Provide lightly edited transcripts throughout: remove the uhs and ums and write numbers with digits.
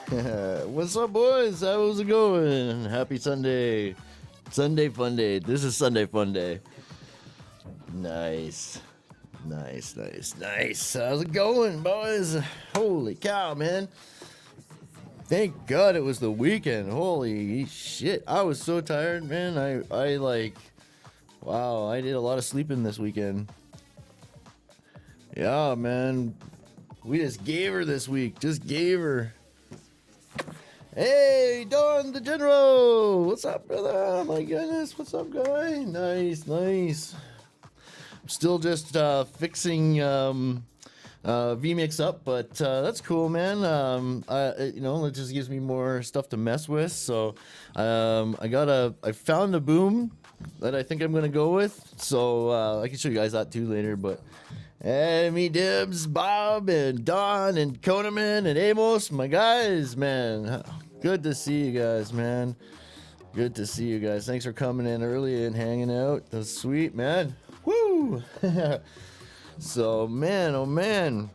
What's up, boys? How's it going? Happy Sunday. Sunday fun day. This is Sunday fun day. Nice. Nice. How's it going, boys? Holy cow, man. Thank God it was the weekend. Holy shit. I was so tired, man. I like, wow, I did a lot of sleeping this weekend. Yeah, man. We just gave her this week. Just gave her. Hey, Don the General! What's up, brother? Oh my goodness, what's up, guy? Nice. I'm still just fixing VMix up, but that's cool, man. It just gives me more stuff to mess with. So I found a boom that I think I'm gonna go with. So I can show you guys that too later, but. Hey, me Dibs, Bob, and Don, and Konaman, and Amos, my guys, man. Good to see you guys, man. Good to see you guys. Thanks for coming in early and hanging out. That's sweet, man. Woo! So, man, oh man.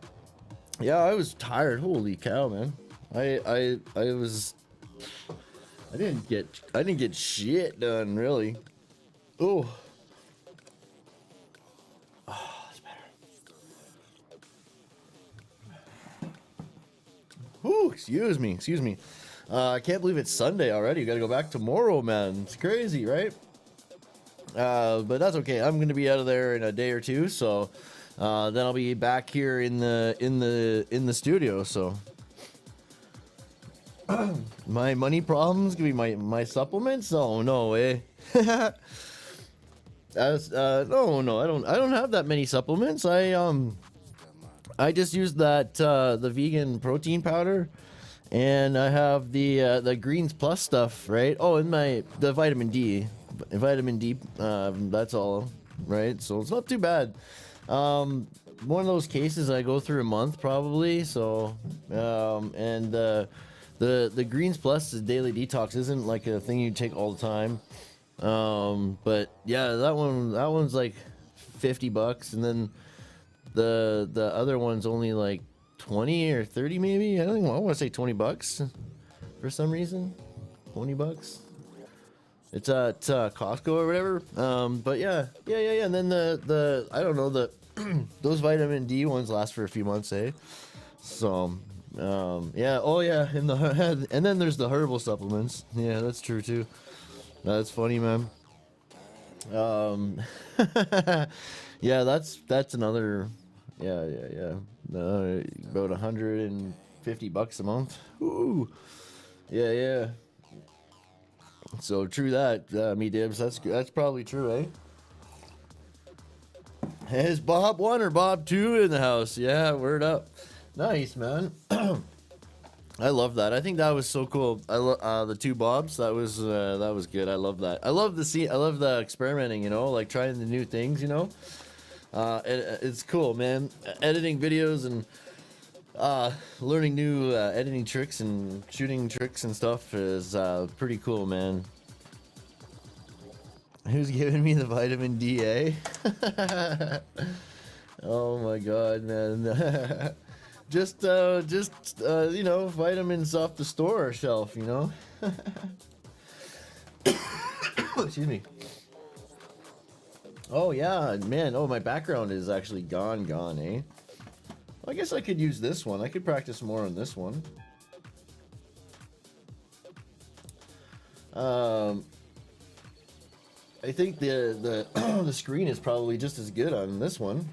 Yeah, I was tired. Holy cow, man. I didn't get shit done, really. Oh. Ooh, excuse me. I can't believe it's Sunday already. You gotta go back tomorrow, man. It's crazy, right? But that's okay. I'm gonna be out of there in a day or two, so then I'll be back here in the studio. So my money problems could be my supplements. Oh no way. No, I don't have that many supplements. I just use that the vegan protein powder, and I have the Greens Plus stuff, right? Oh, and the vitamin D, that's all, right? So it's not too bad. One of those cases I go through a month probably. So and the Greens Plus, the daily detox, isn't like a thing you take all the time. But yeah, that one's like $50, and then the other one's only like 20 or 30 maybe. I want to say $20 for some reason. $20. It's at Costco or whatever. But yeah. And then the I don't know, those vitamin D ones last for a few months, eh? So yeah. Oh yeah. And then there's the herbal supplements. Yeah, that's true too. That's funny, man. Yeah, that's another. Yeah. About $150 a month. Ooh. Yeah. So true that, me Dibs. That's probably true, eh? Is Bob 1 or Bob 2 in the house? Yeah, word up. Nice, man. I love that. I think that was so cool. I love the 2 Bobs. That was good. I love that. I love the experimenting. Like trying the new things. It's cool, man. Editing videos and learning new editing tricks and shooting tricks and stuff is pretty cool, man. Who's giving me the vitamin D, eh? Oh my god, man. just vitamins off the store shelf, Excuse me. Oh yeah, man. Oh, my background is actually gone, eh? Well, I guess I could use this one. I could practice more on this one. I think the the screen is probably just as good on this one.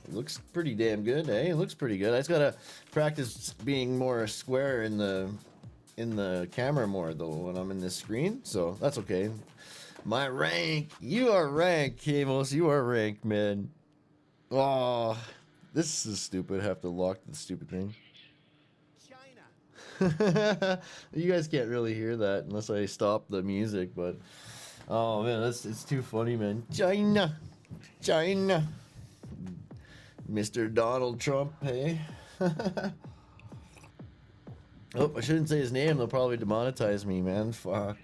It looks pretty damn good, eh? It looks pretty good. I just gotta practice being more square in the camera more though when I'm in this screen. So that's okay. My rank. You are rank, Amos. You are rank, man. Oh, this is stupid. I have to lock the stupid thing. China. You guys can't really hear that unless I stop the music, but oh man, it's too funny, man. China. Mr. Donald Trump, hey. Oh, I shouldn't say his name. They'll probably demonetize me, man. Fuck.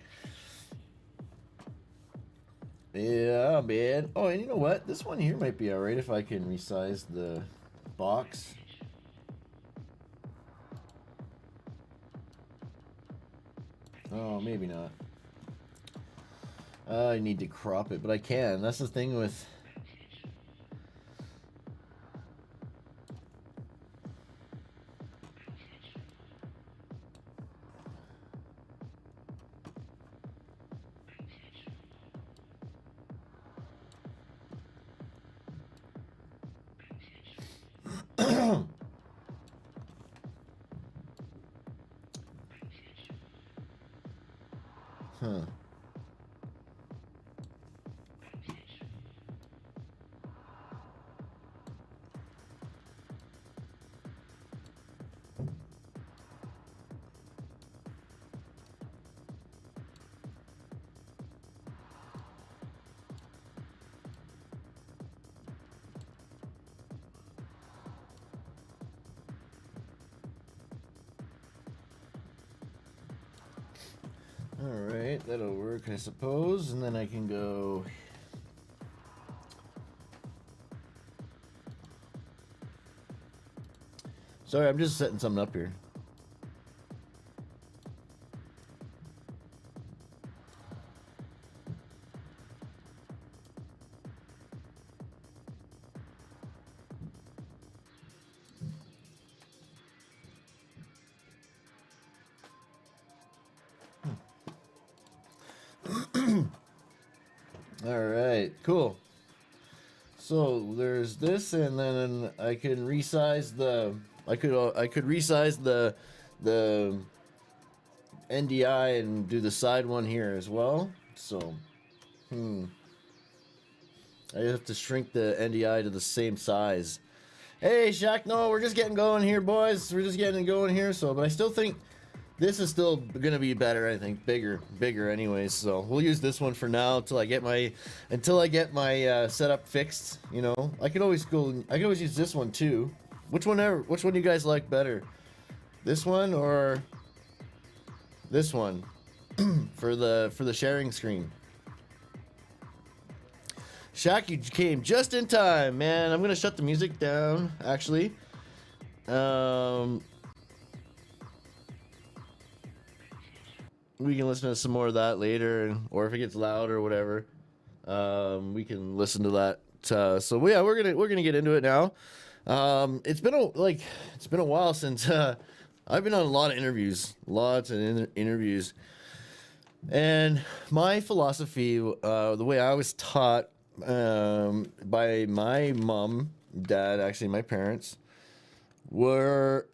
Yeah, man. Oh, and you know what? This one here might be alright if I can resize the box. Oh, maybe not. I need to crop it, but I can. That's the thing with... Huh. Alright, that'll work, I suppose. And then I can go... Sorry, I'm just setting something up here. Alright, cool. So there's this, and then I can resize the... I could resize the NDI and do the side one here as well. So, I have to shrink the NDI to the same size. Hey, Shaq, no, we're just getting going here, boys. We're just getting going here. So, but I still think this is still gonna be better. I think bigger anyways. So we'll use this one for now until I get my setup fixed. You know, I could always use this one too. Which one do you guys like better? This one or this one for the sharing screen? Shaq, you came just in time, man. I'm gonna shut the music down, actually. We can listen to some more of that later, or if it gets loud or whatever, we can listen to that. So yeah, we're gonna get into it now. It's been a while since I've been on a lot of interviews, interviews, and my philosophy, the way I was taught by my mom, dad, actually my parents, were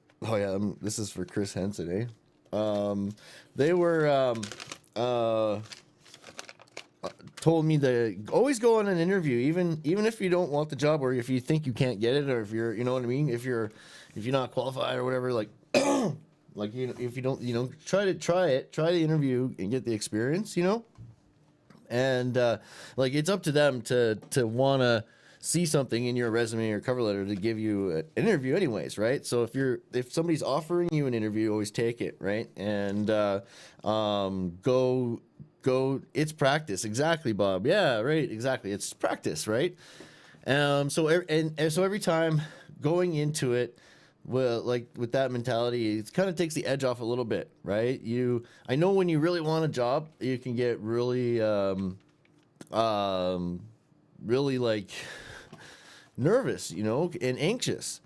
this is for Chris Henson, they were told me to always go on an interview, even if you don't want the job, or if you think you can't get it, or if you're, you know what I mean, if you're not qualified or whatever, like like, you know, if you don't, you know, try the interview and get the experience, you know. And like, it's up to them to want to see something in your resume or cover letter to give you an interview anyways, right? So if somebody's offering you an interview, always take it, right? And go, it's practice. Exactly, Bob. Yeah, right, exactly. It's practice, right? So every time going into it, well, like with that mentality, it kind of takes the edge off a little bit, right? I know when you really want a job, you can get really really like nervous, you know, and anxious.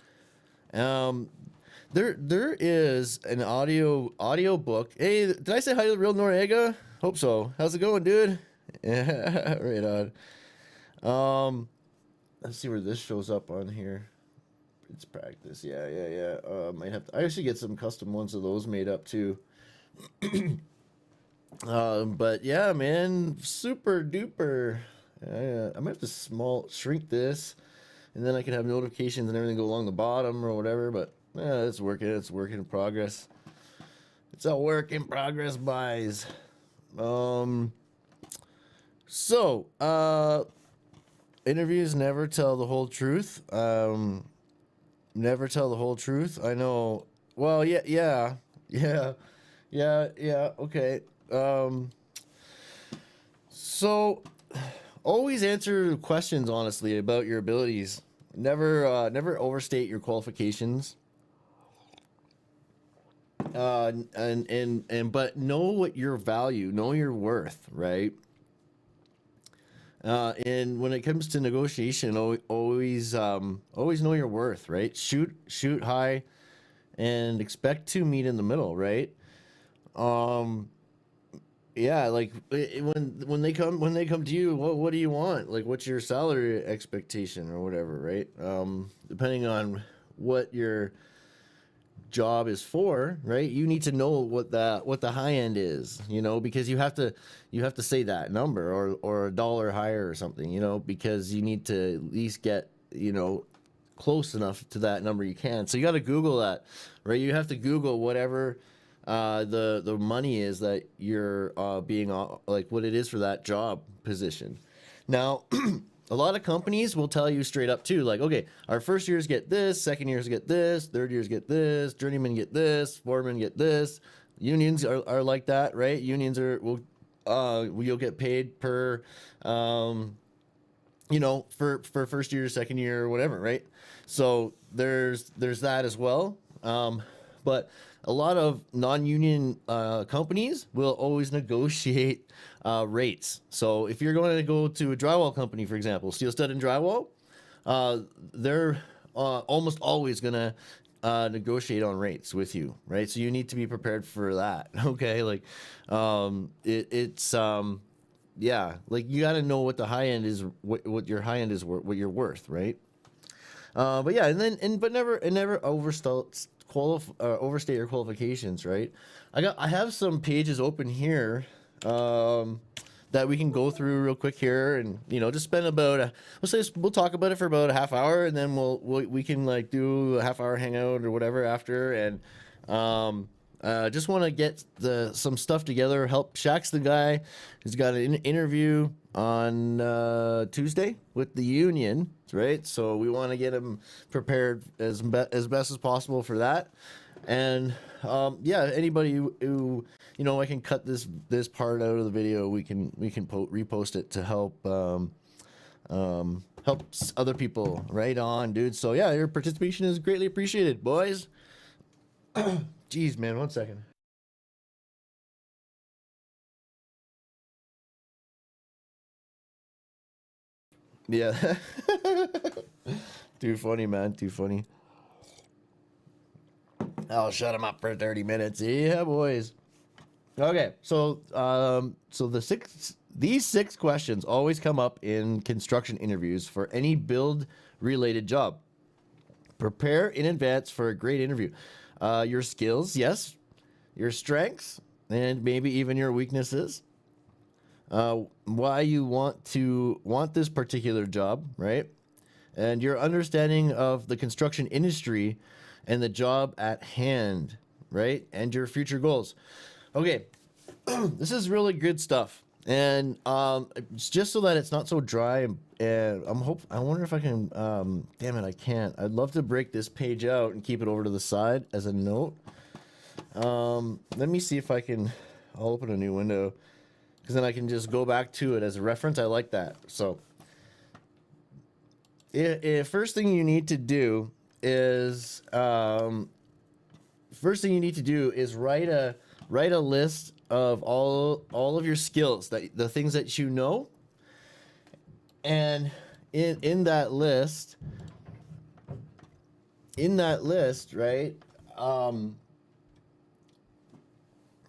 There is an audio book. Hey, did I say hi to the real Noriega? Hope so. How's it going, dude? Yeah, right on. Let's see where this shows up on here. It's practice. Yeah. Might have to. I actually get some custom ones of those made up too. But yeah, man, super duper. I might have to shrink this, and then I can have notifications and everything go along the bottom or whatever. But yeah, it's working. It's work in progress. It's a work in progress, guys. Interviews never tell the whole truth. Never tell the whole truth. I know. Well, yeah. Okay. So always answer questions honestly about your abilities. Never overstate your qualifications. But know what your value, know your worth, right? And when it comes to negotiation, always know your worth, right? Shoot high and expect to meet in the middle, right? Um, yeah, like when they come to you, what do you want? Like, what's your salary expectation or whatever, right? Depending on what your job is for, right? You need to know what the high end is, because you have to say that number or a dollar higher or something, because you need to at least get, close enough to that number you can. So you got to Google that, right? You have to Google whatever the money is that you're being like what it is for that job position. Now, a lot of companies will tell you straight up too, like, okay, our first years get this, second years get this, third years get this, journeymen get this, foremen get this. Unions are like that, right? Unions you'll get paid per, for first year, second year, whatever, right? So there's that as well. But a lot of non-union companies will always negotiate rates. So if you're going to go to a drywall company, for example, steel stud and drywall, they're almost always going to negotiate on rates with you, right? So you need to be prepared for that. Okay, like it's yeah, like you got to know what the high end is, what your high end is, what you're worth, right? But yeah, but never overstate your qualifications, right? I have some pages open here that we can go through real quick here, and just spend about we'll talk about it for about a half hour, and then we can like do a half hour hangout or whatever after, and just want to get some stuff together. Help Shaq's the guy who's got an interview on Tuesday with the union, right? So we want to get him prepared as best as possible for that. And yeah, anybody who I can cut this part out of the video. We can repost it to help help other people. Right on, dude. So yeah, your participation is greatly appreciated, boys. Jeez, man, 1 second. Yeah. Too funny, man. Too funny. I'll shut him up for 30 minutes. Yeah, boys. Okay, so these six questions always come up in construction interviews for any build related job. Prepare in advance for a great interview. Your skills, yes. Your strengths, and maybe even your weaknesses. Why you want this particular job, right? And your understanding of the construction industry and the job at hand, right? And your future goals. Okay, this is really good stuff. And it's just so that it's not so dry, and I wonder if I can. Damn it, I can't. I'd love to break this page out and keep it over to the side as a note. Let me see if I can. I'll open a new window, because then I can just go back to it as a reference. I like that. So, first thing you need to do is write a list of all of your skills, the things that you know, and in that list, right,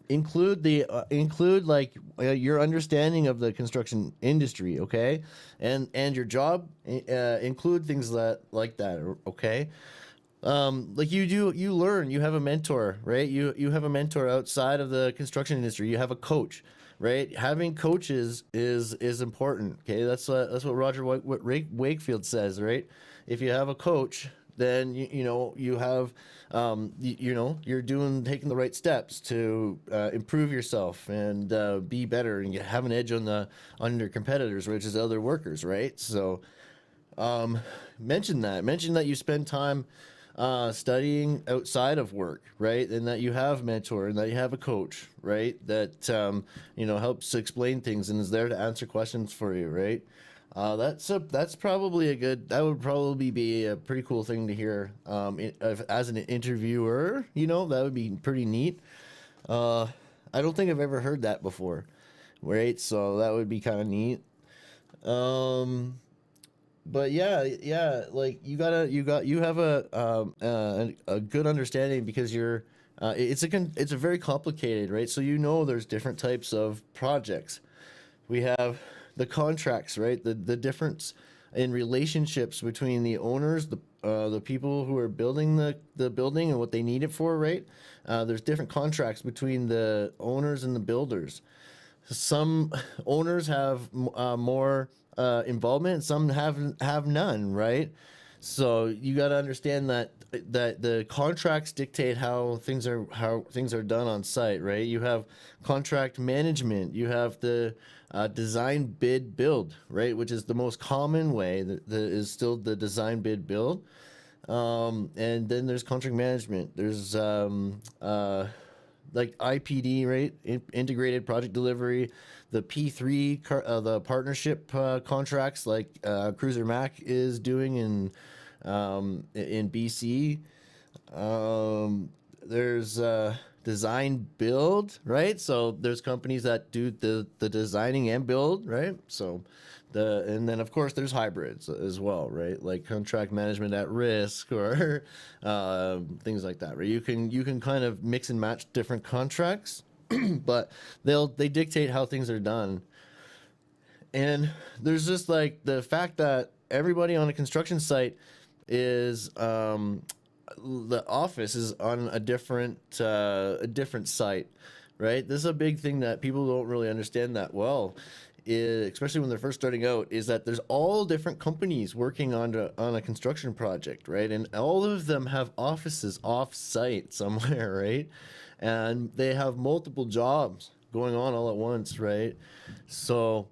include like your understanding of the construction industry, okay, and your job, include things like that, okay. Like you learn, you have a mentor, right? You have a mentor outside of the construction industry. You have a coach, right? Having coaches is important. Okay, that's what Roger Wakefield says, right? If you have a coach, then you have you're taking the right steps to improve yourself and be better and have an edge on your competitors, which is other workers, right? So mention that you spend time studying outside of work, right? And that you have a mentor and that you have a coach, right? That helps explain things and is there to answer questions for you, right? That's probably a good. That would probably be a pretty cool thing to hear. As an interviewer, that would be pretty neat. Uh, I don't think I've ever heard that before, right? So that would be kind of neat. Um, but yeah, like you have a good understanding because it's a very complicated, right? So there's different types of projects. We have the contracts, right? The difference in relationships between the owners, the people who are building the building and what they need it for, right? There's different contracts between the owners and the builders. Some owners have more involvement, some have none, right? So you got to understand that the contracts dictate how things are done on site, right? You have contract management, you have the design bid build, right, which is the most common way that is still the design bid build. And then there's contract management. There's like IPD, right? Integrated project delivery, the P3, the partnership contracts like Cruiser Mac is doing in BC. There's design build, right? So there's companies that do the designing and build, right? So and then of course there's hybrids as well, right? Like contract management at risk or things like that, right? You can kind of mix and match different contracts, but they dictate how things are done. And there's just like the fact that everybody on a construction site is the office is on a different site, right? This is a big thing that people don't really understand that well, especially when they're first starting out, is that there's all different companies working on a construction project, right? And all of them have offices off site somewhere, right? And they have multiple jobs going on all at once, right? So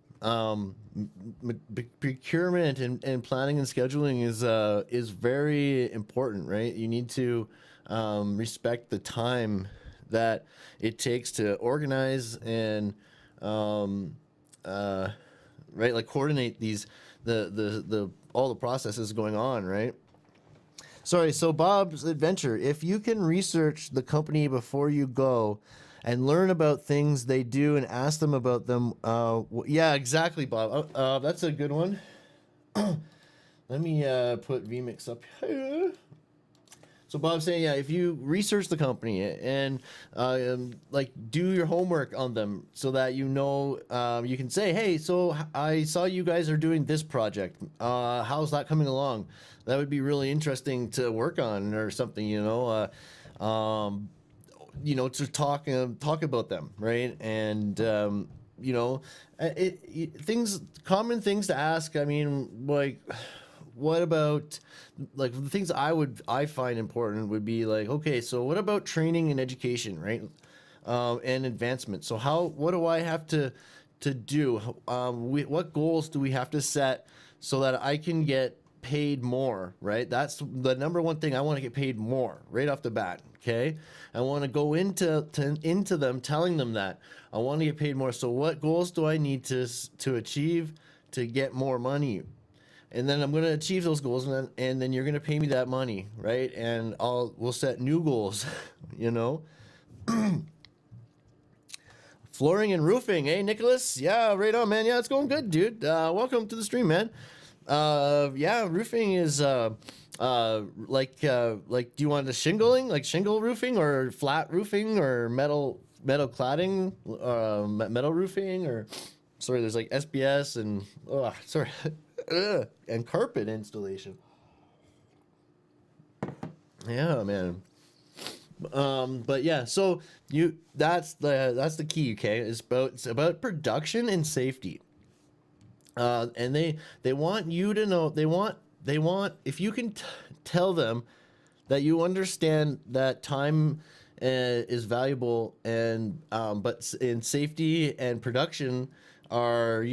procurement and planning and scheduling is very important, right? You need to respect the time that it takes to organize and um, uh, right, like coordinate the all the processes going on, right? Sorry, so Bob's Adventure. If you can research the company before you go and learn about things they do and ask them about them, yeah, exactly, Bob. That's a good one. Let me put VMix up here. So Bob's saying, yeah, if you research the company and like do your homework on them, so that you can say, hey, so I saw you guys are doing this project. How's that coming along? That would be really interesting to work on or something, to talk about them, right? And common things to ask. I mean, like, what about, like, the things I find important would be like, okay, so what about training and education, right? And advancement. So what do I have to do? What goals do we have to set so that I can get paid more, right? That's the number one thing. I want to get paid more right off the bat. Okay, I want to go into them, telling them that I want to get paid more. So what goals do I need to achieve to get more money? And then I'm going to achieve those goals, and then you're going to pay me that money, right? And we'll set new goals, you know. Flooring and roofing, hey Nicholas? Yeah, right on, man. Yeah, it's going good, dude. Welcome to the stream, man. Yeah, roofing is like, do you want the shingling, like shingle roofing, or flat roofing, or metal cladding, metal roofing, or sorry, there's like SBS and sorry, and carpet installation. Yeah, man. But yeah, so that's the key. Okay, it's about production and safety. And they want you to know, they want if you can tell them that you understand that time is valuable, and but in safety and production are,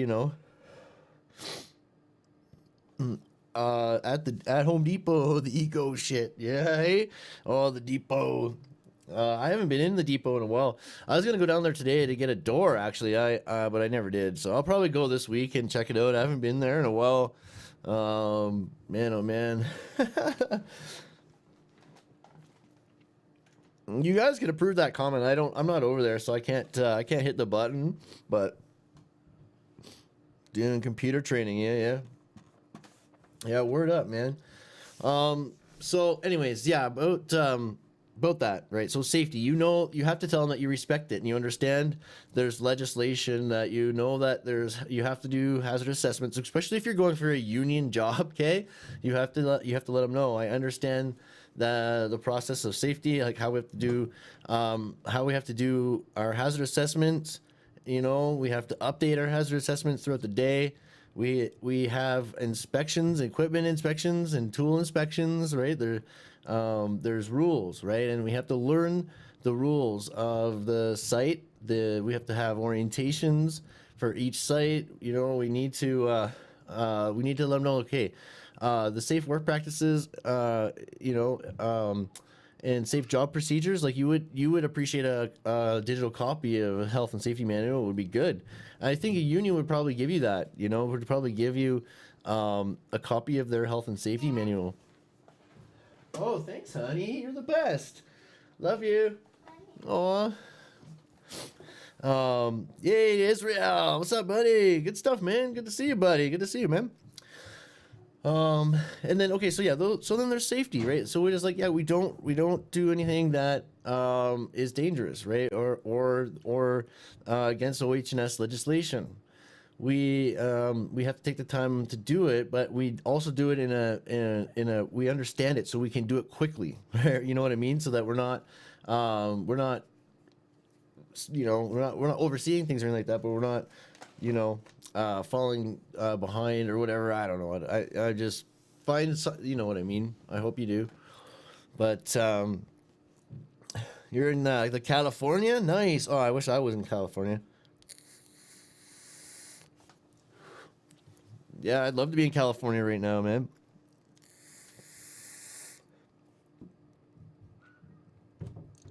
at Home Depot, the eco shit, yeah, hey? Oh, the depot. I haven't been in the depot in a while. I was gonna go down there today to get a door, actually. But I never did. So I'll probably go this week and check it out. I haven't been there in a while. Man, oh man. You guys could approve that comment. I'm not over there, so I can't hit the button. But doing computer training, yeah. Word up, man. So anyways, yeah, about that, right? So safety, you have to tell them that you respect it and you understand there's legislation, that you know that you have to do hazard assessments, especially if you're going for a union job. Okay, you have to let them know. I understand the process of safety, like how we have to do our hazard assessments. You know, we have to update our hazard assessments throughout the day. We have inspections, equipment inspections, and tool inspections, right? There's rules, right? And we have to learn the rules of the site. We have to have orientations for each site. You know, we need to let them know, okay, the safe work practices, and safe job procedures. Like you would appreciate a digital copy of a health and safety manual would be good. I think a union would probably give you that. You know, would probably give you a copy of their health and safety manual. Oh, thanks, honey. You're the best. Love you. Aw. Yay, Israel. What's up, buddy? Good stuff, man. Good to see you, buddy. Good to see you, man. And then okay, so yeah, so then there's safety, right? So we're just like, yeah, we don't do anything that is dangerous, right? Or against OH&S legislation. We have to take the time to do it, but we also do it in a we understand it, so we can do it quickly. Right? You know what I mean? So that we're not overseeing things or anything like that, but we're not, falling behind or whatever. I don't know. I just find, you know what I mean. I hope you do. But you're in the California? Nice. Oh, I wish I was in California. Yeah, I'd love to be in California right now, man.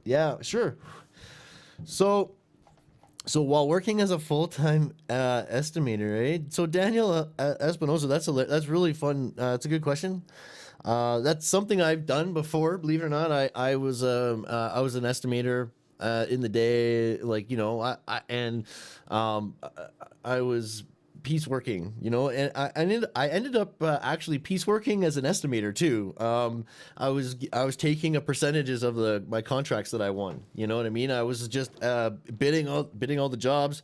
Yeah, sure. So while working as a full-time estimator, right? So Daniel Espinosa, that's really fun. That's a good question. That's something I've done before. Believe it or not, I was an estimator in the day, like I was pieceworking, and I ended up actually pieceworking as an estimator too. I was taking a percentages of my contracts that I won. You know what I mean? I was just bidding all the jobs,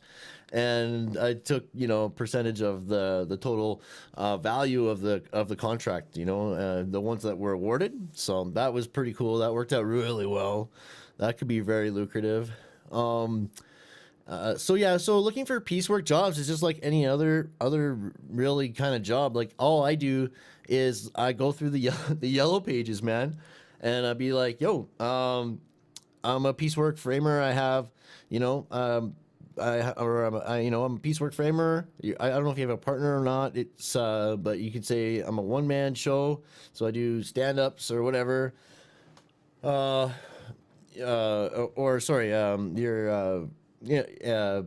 and I took percentage of the total value of the contract. The ones that were awarded. So that was pretty cool. That worked out really well. That could be very lucrative. So looking for piecework jobs is just like any other really kind of job. Like all I do is I go through the yellow pages, man, and I'd be like, yo, I'm a piecework framer. I have, I'm a piecework framer. I don't know if you have a partner or not. But you could say I'm a one-man show, so I do stand-ups or whatever. Or sorry, you're. Yeah.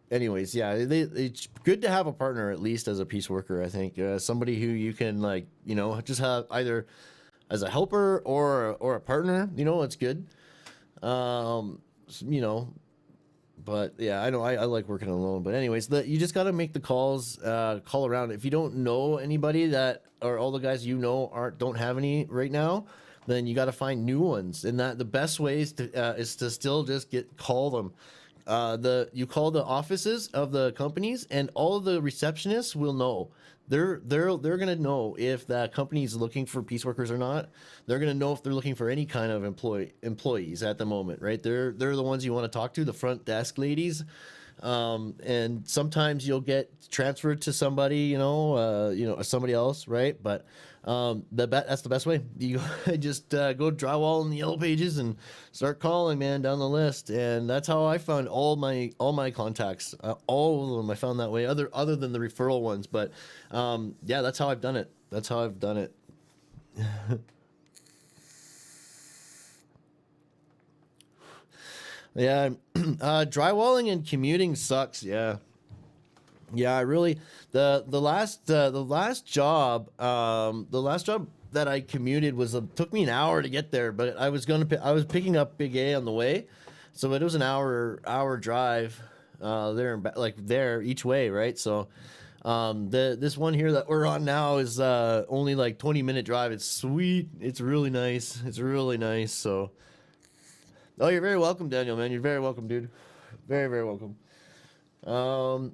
Anyways, yeah, it's good to have a partner at least as a piece worker. I think somebody who you can just have either as a helper or a partner. It's good. But yeah, I know I like working alone. But anyways, you just got to make the calls, call around. If you don't know anybody that, or all the guys don't have any right now, then you got to find new ones. And that the best way is to still just call them. You call the offices of the companies, and all of the receptionists will know. They're gonna know if that company is looking for piece workers or not. They're gonna know if they're looking for any kind of employees at the moment, right? They're the ones you want to talk to, the front desk ladies. And sometimes you'll get transferred to somebody, somebody else, right? But that's the best way. You just go drywall in the yellow pages and start calling, man, down the list. And that's how I found all my contacts. All of them I found that way, other than the referral ones. But yeah, that's how I've done it. That's how I've done it. Yeah, drywalling and commuting sucks. Yeah, yeah. I really the last job that I commuted was took me an hour to get there, but I was picking up Big A on the way, so it was an hour drive, there and back, like there each way, right? So, this one here that we're on now is only like 20-minute drive. It's sweet. It's really nice. It's really nice. So. Oh, you're very welcome, Daniel, man. You're very welcome, dude. Very, very welcome. Um,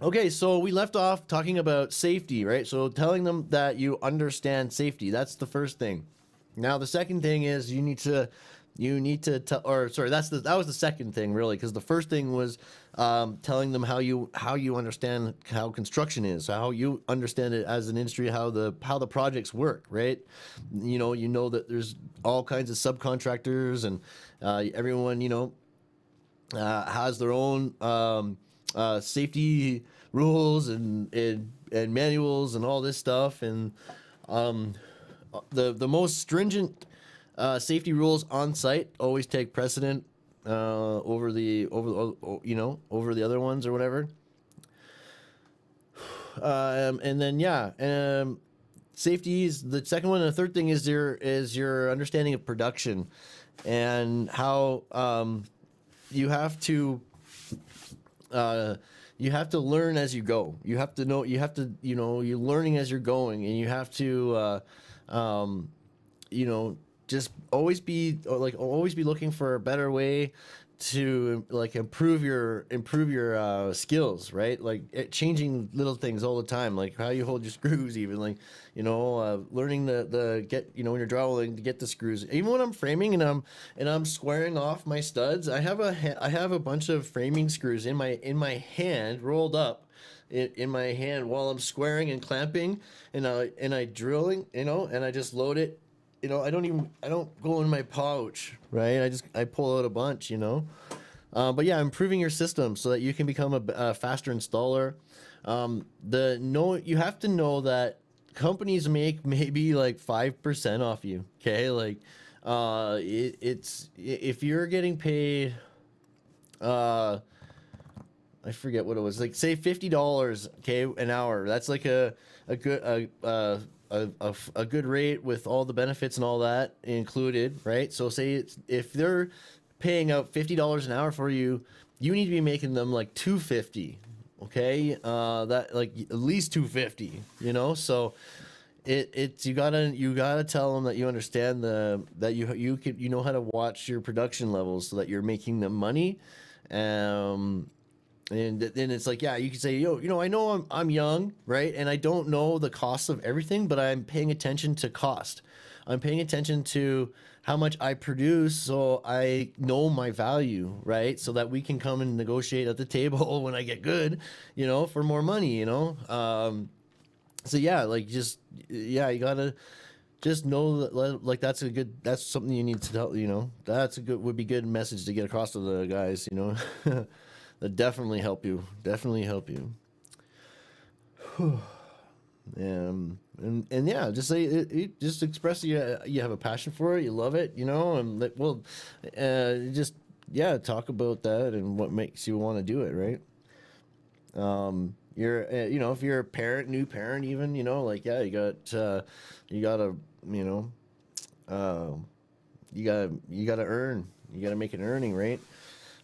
okay, so we left off talking about safety, right? So telling them that you understand safety. That's the first thing. Now, the second thing is you need to tell, or sorry, that was the second thing, really, because the first thing was telling them how you understand how construction is, how you understand it as an industry, how the projects work, right? You know that there's all kinds of subcontractors, and everyone has their own safety rules and manuals and all this stuff, and um, the most stringent safety rules on site always take precedent over over the other ones or whatever. And then yeah, safety is the second one, and the third thing is your understanding of production and how you have to learn as you go. You have to know. You're learning as you're going, and you have to just always be looking for a better way to improve your skills, right? Changing little things all the time, like how you hold your screws, even learning the get when you're drawing to get the screws. Even when I'm framing and I'm squaring off my studs, I have a bunch of framing screws in my hand rolled up in my hand while I'm squaring and clamping, and I drilling, and I just load it. I don't go in my pouch, right? I pull out a bunch, but yeah, improving your system so that you can become a faster installer. You have to know that companies make maybe like 5% off you. Okay. It's, if you're getting paid, I forget what it was, like say $50, okay, an hour. That's like a good, a good rate with all the benefits and all that included, right? So say if they're paying out $50 an hour for you, you need to be making them like $250, okay? That like at least $250, So you gotta tell them that you understand that you know how to watch your production levels so that you're making them money. And then it's like, yeah, you can say, I know I'm young, right? And I don't know the cost of everything, but I'm paying attention to cost. I'm paying attention to how much I produce, so I know my value, right? So that we can come and negotiate at the table when I get good, for more money, So yeah, you gotta just know that, that's something you need to tell, would be good message to get across to the guys, That definitely help you. Definitely help you. And yeah, just say just express you have a passion for it, you love it, just yeah, talk about that and what makes you want to do it, right? You're if you're a new parent, even yeah, you gotta uh, you gotta earn, you gotta make an earning, right?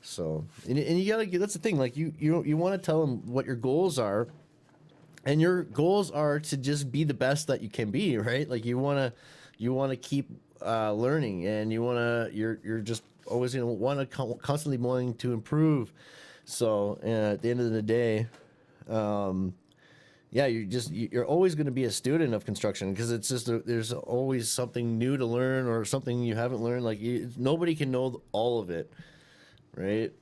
So, and you gotta that's the thing. Like you want to tell them what your goals are, and your goals are to just be the best that you can be, right? Like you wanna keep learning, and you're just always gonna want to constantly wanting to improve. So at the end of the day, yeah, you're always going to be a student of construction, because it's just there's always something new to learn or something you haven't learned. Like nobody can know all of it. Right?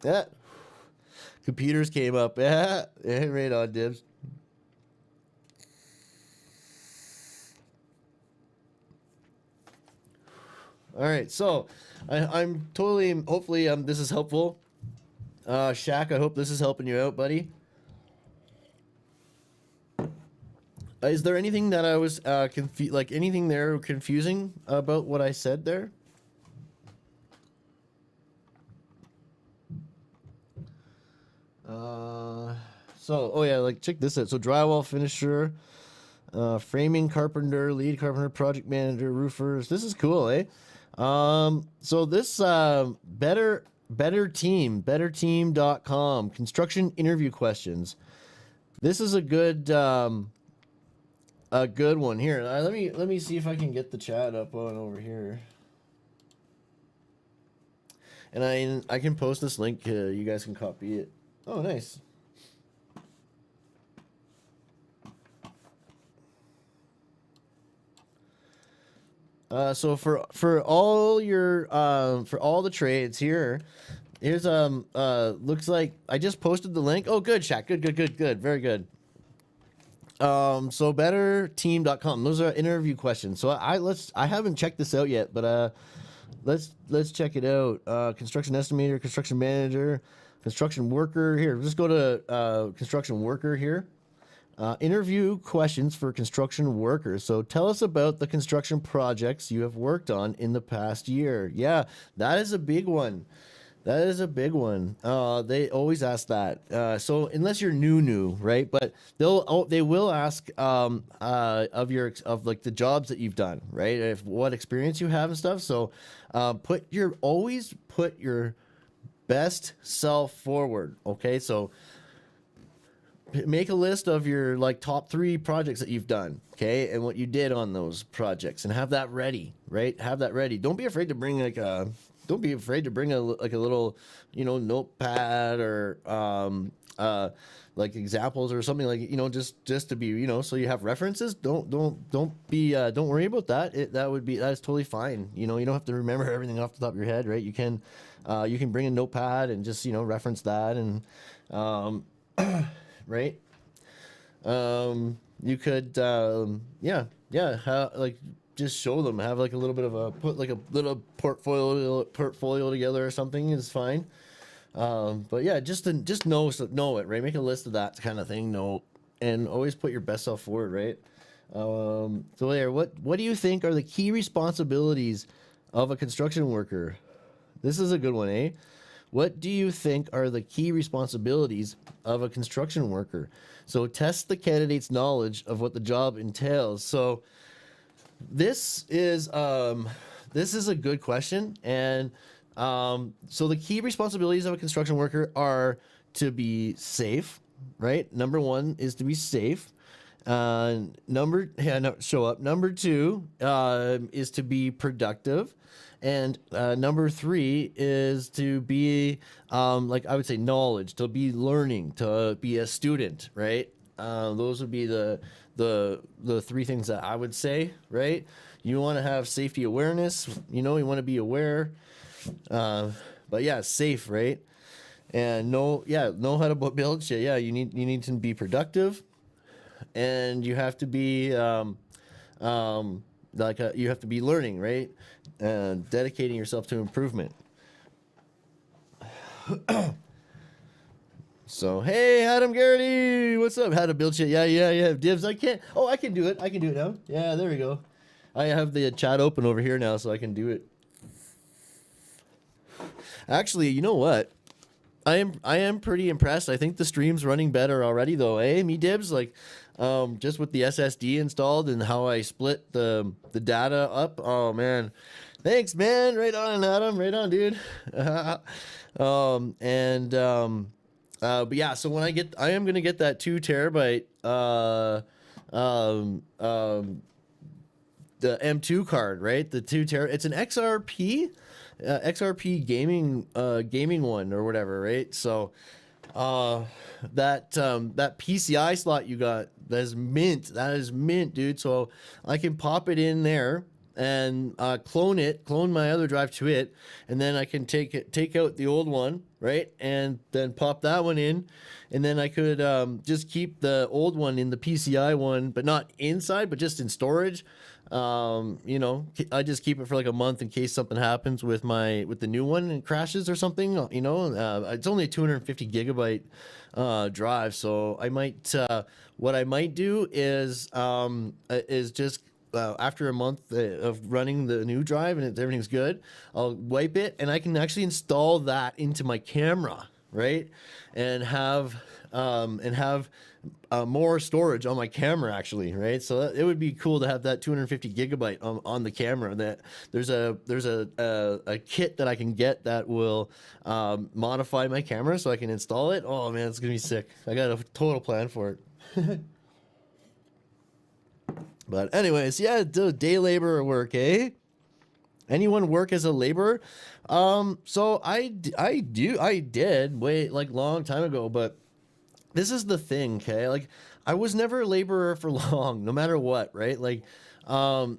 Yeah. Computers came up. Yeah. Right on, Dibs. All right. So I'm totally, hopefully, this is helpful. Shaq, I hope this is helping you out, buddy. Is there anything that I was like anything there confusing about what I said there? So oh yeah, like check this out. So drywall finisher, framing carpenter, lead carpenter, project manager, roofers. This is cool, eh? So this betterteam.com construction interview questions. This is a good one here. Let me see if I can get the chat up on over here. And I can post this link. You guys can copy it. Oh, nice. So for all your for all the trades here, here's looks like I just posted the link. Oh, good, Shaq. Good. Very good. So betterteam.com. Those are interview questions. So I haven't checked this out yet, but let's check it out. Construction estimator, construction manager, construction worker. Here, just go to construction worker here. Interview questions for construction workers. So tell us about the construction projects you have worked on in the past year. Yeah, that is a big one. That is a big one. They always ask that. So unless you're new, right? But they will ask of like the jobs that you've done, right? If what experience you have and stuff. So always put your best self forward. Okay, so make a list of your like top 3 projects that you've done, okay, and what you did on those projects, and have that ready, right? Have that ready. Don't be afraid to bring a little, notepad or like examples or something, like, just to be, so you have references. Don't worry about that. That is totally fine. You don't have to remember everything off the top of your head, right? You can bring a notepad and just reference that, and right. You could just show them, have like a little bit of put like a little portfolio together or something is fine. But yeah, just know it, right? Make a list of that kind of thing. And always put your best self forward, right? So there, what do you think are the key responsibilities of a construction worker? This is a good one, eh? What do you think are the key responsibilities of a construction worker? So test the candidate's knowledge of what the job entails. So this is a good question. And so the key responsibilities of a construction worker are to be safe, right? Number 1 is to be safe. Number 2 is to be productive. And number 3 is to be like I would say knowledge, to be learning, to be a student, right? Those would be the 3 things that I would say, right? You want to have safety awareness, you want to be aware, but yeah, safe, right? And know how to build shit. Yeah, you need to be productive, and you have to be you have to be learning, right? And dedicating yourself to improvement. So hey, Adam Garrity, what's up? How to build shit? Yeah. Dibs. I can do it. I can do it now. Yeah, there we go. I have the chat open over here now, so I can do it. Actually, you know what? I am pretty impressed. I think the stream's running better already, though. Eh, me Dibs? Like, just with the SSD installed and how I split the data up. Oh man, thanks, man. Right on, Adam. Right on, dude. But yeah. So when I am gonna get that 2 terabyte the M2 card, right? The 2 terabyte. It's an XRP. XRP gaming one or whatever, right? So that PCI slot you got, that is mint, dude. So I can pop it in there, and clone my other drive to it, and then I can take out the old one, right, and then pop that one in, and then I could just keep the old one in the PCI one, but not inside, but just in storage. You know, I just keep it for like a month in case something happens with the new one and crashes or something. You know, it's only a 250 gigabyte drive, so I might what I might do is just after a month of running the new drive and everything's good, I'll wipe it and I can actually install that into my camera, right? And have more storage on my camera actually, right? So it would be cool to have that 250 gigabyte on the camera. That there's a kit that I can get that will modify my camera so I can install it. Oh man, it's gonna be sick. I got a total plan for it. But anyways, yeah, day labor work, eh? Anyone work as a laborer? So I did way like long time ago, but this is the thing, okay? Like I was never a laborer for long, no matter what, right? Like, and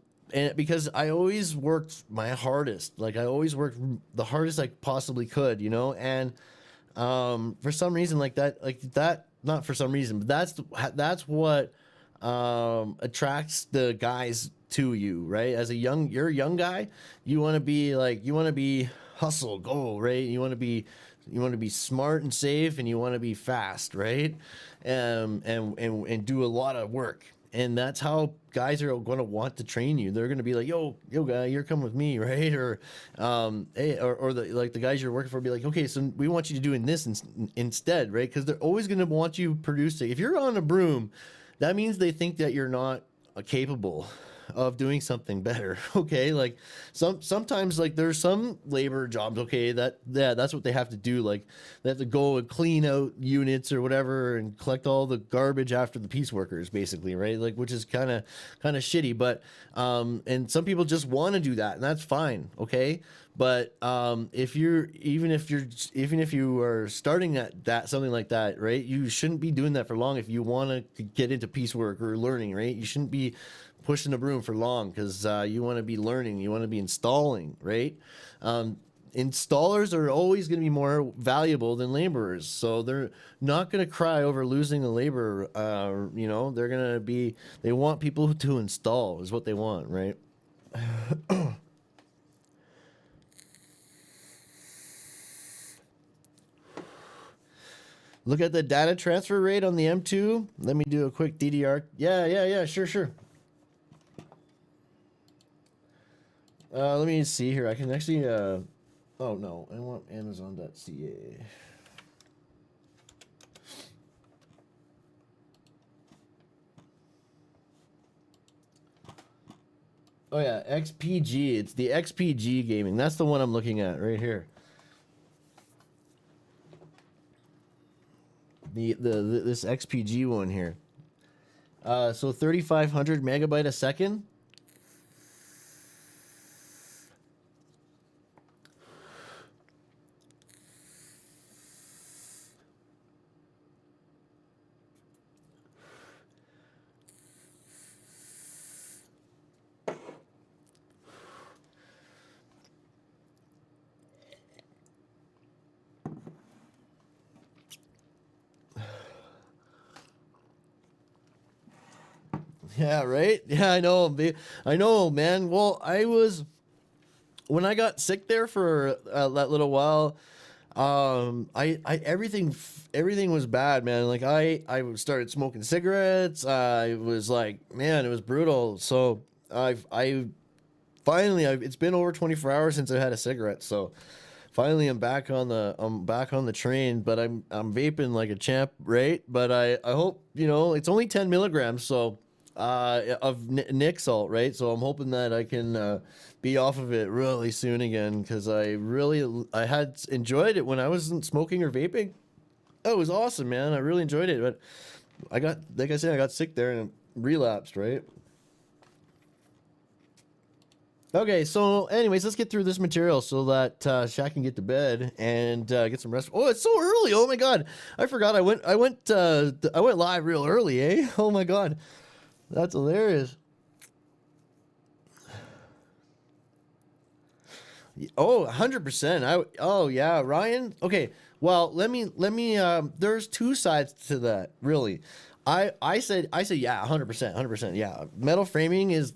because I always worked my hardest, like I always worked the hardest I possibly could, you know? And for some reason, not for some reason, but that's what attracts the guys to you, right? You're a young guy, you want to be hustle, go, right? You want to be smart and safe, and you want to be fast, right? And do a lot of work. And that's how guys are going to want to train you. They're going to be like, yo guy, you're coming with me, right? Or hey, or the guys you're working for be like, okay, so we want you to do this instead, right? Because they're always going to want you producing. If you're on a broom, that means they think that you're not capable of doing something better. Okay, like sometimes like there's some labor jobs, okay, that's what they have to do. Like they have to go and clean out units or whatever and collect all the garbage after the piece workers, basically, right? Like, which is kind of shitty, but and some people just want to do that, and that's fine, okay? But if you are starting that something like that, right, you shouldn't be doing that for long. If you want to get into piecework or learning, right, you shouldn't be pushing the broom for long, because you want to be learning, you want to be installing, right? Installers are always going to be more valuable than laborers, so they're not going to cry over losing a laborer. You know, they want people to install is what they want, right? Look at the data transfer rate on the M2. Let me do a quick DDR. Yeah, sure. Let me see here. I can actually, oh no, I want Amazon.ca. Oh yeah, XPG. It's the XPG gaming. That's the one I'm looking at right here. This XPG one here. So 3,500 megabyte a second. Yeah, right? Yeah, I know, man. Well, when I got sick there for that little while, everything was bad, man. Like I started smoking cigarettes. I was like, man, it was brutal. So it's been over 24 hours since I had a cigarette. So finally I'm back on the train, but I'm vaping like a champ, right? But I hope, it's only 10 milligrams, so of Nick salt, right? So I'm hoping that I can be off of it really soon again, because I had enjoyed it when I wasn't smoking or vaping. Oh, it was awesome, man. I really enjoyed it, but I got sick there and relapsed, right? Okay, so anyways, let's get through this material so that Shaq can get to bed and get some rest. Oh, it's so early! Oh my god, I forgot. I went live real early, eh? Oh my god. That's hilarious. Oh, 100%. Oh yeah, Ryan. Okay. Well, let me there's two sides to that, really. I said yeah, 100%, 100%. Yeah. Metal framing is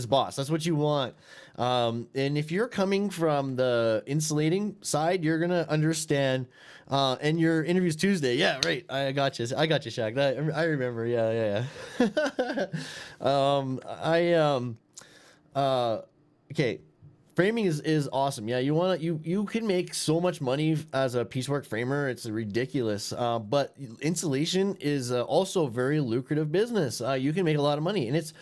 boss. That's what you want. And if you're coming from the insulating side, you're going to understand and your interview's Tuesday. Yeah, right. I got you. I got you, Shaq. I remember. Yeah, yeah, yeah. Uh okay, framing is awesome. Yeah, you can make so much money as a piecework framer. It's ridiculous. But insulation is also a very lucrative business. You can make a lot of money, and it's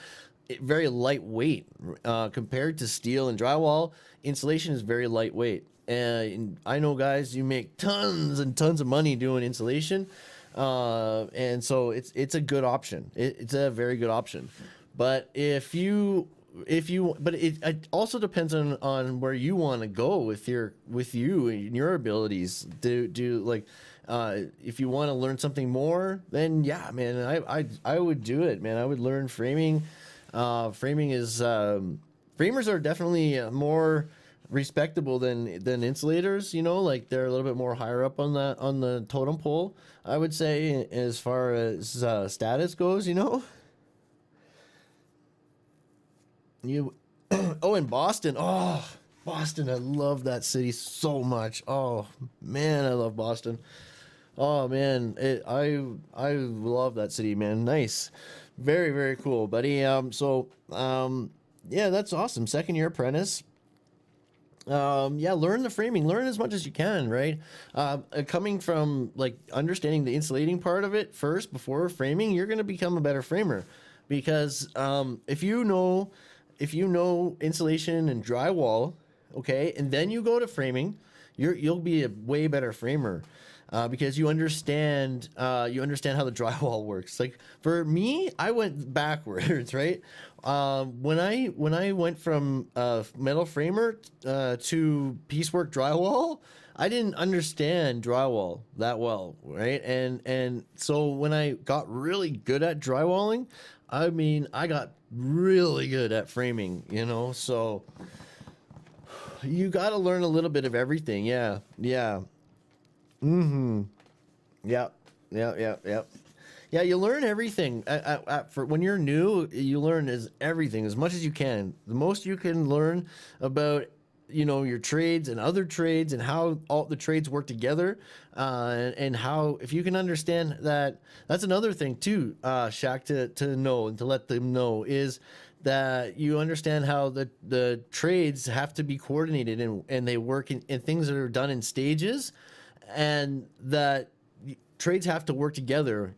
very lightweight compared to steel and drywall. Insulation is very lightweight, and I know guys, you make tons and tons of money doing insulation, and so it's a good option. It's a very good option. But but it also depends on where you want to go with you and your abilities. Do like if you want to learn something more, then yeah, man, I would do it, man. I would learn framing. Framing is framers are definitely more respectable than insulators. You know, like they're a little bit more higher up on the totem pole, I would say, as far as status goes. You know. You oh, in Boston. Oh, Boston. I love that city so much. Oh man, I love Boston. Oh man, I love that city, man. Nice. Very, very cool, buddy. Yeah, that's awesome. Second year apprentice. Yeah, learn the framing, learn as much as you can, right? Coming from like understanding the insulating part of it first before framing, you're going to become a better framer because if you know insulation and drywall, okay, and then you go to framing, you'll be a way better framer. Because you understand how the drywall works. Like for me, I went backwards, right? When I went from metal framer to piecework drywall, I didn't understand drywall that well, right? And so when I got really good at drywalling, I mean, I got really good at framing, you know. So you got to learn a little bit of everything. Yeah, yeah. Mm-hmm. Yep. Yep. Yep. Yep. Yeah, you learn everything. For when you're new, you learn everything as much as you can. The most you can learn about, your trades and other trades and how all the trades work together, and how if you can understand that. That's another thing too, Shaq, to know and to let them know is that you understand how the trades have to be coordinated and they work in things that are done in stages, and that trades have to work together.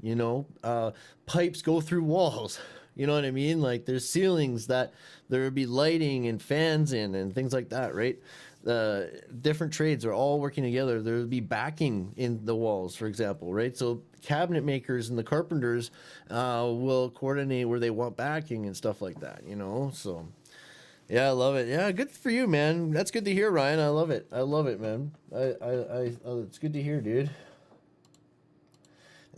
Pipes go through walls. You know what I mean? Like there's ceilings that there would be lighting and fans in and things like that, right? Different trades are all working together. There would be backing in the walls, for example, right? So cabinet makers and the carpenters will coordinate where they want backing and stuff like that, So yeah, I love it. Yeah, good for you, man. That's good to hear, Ryan. I love it. I love it, man. It's good to hear, dude.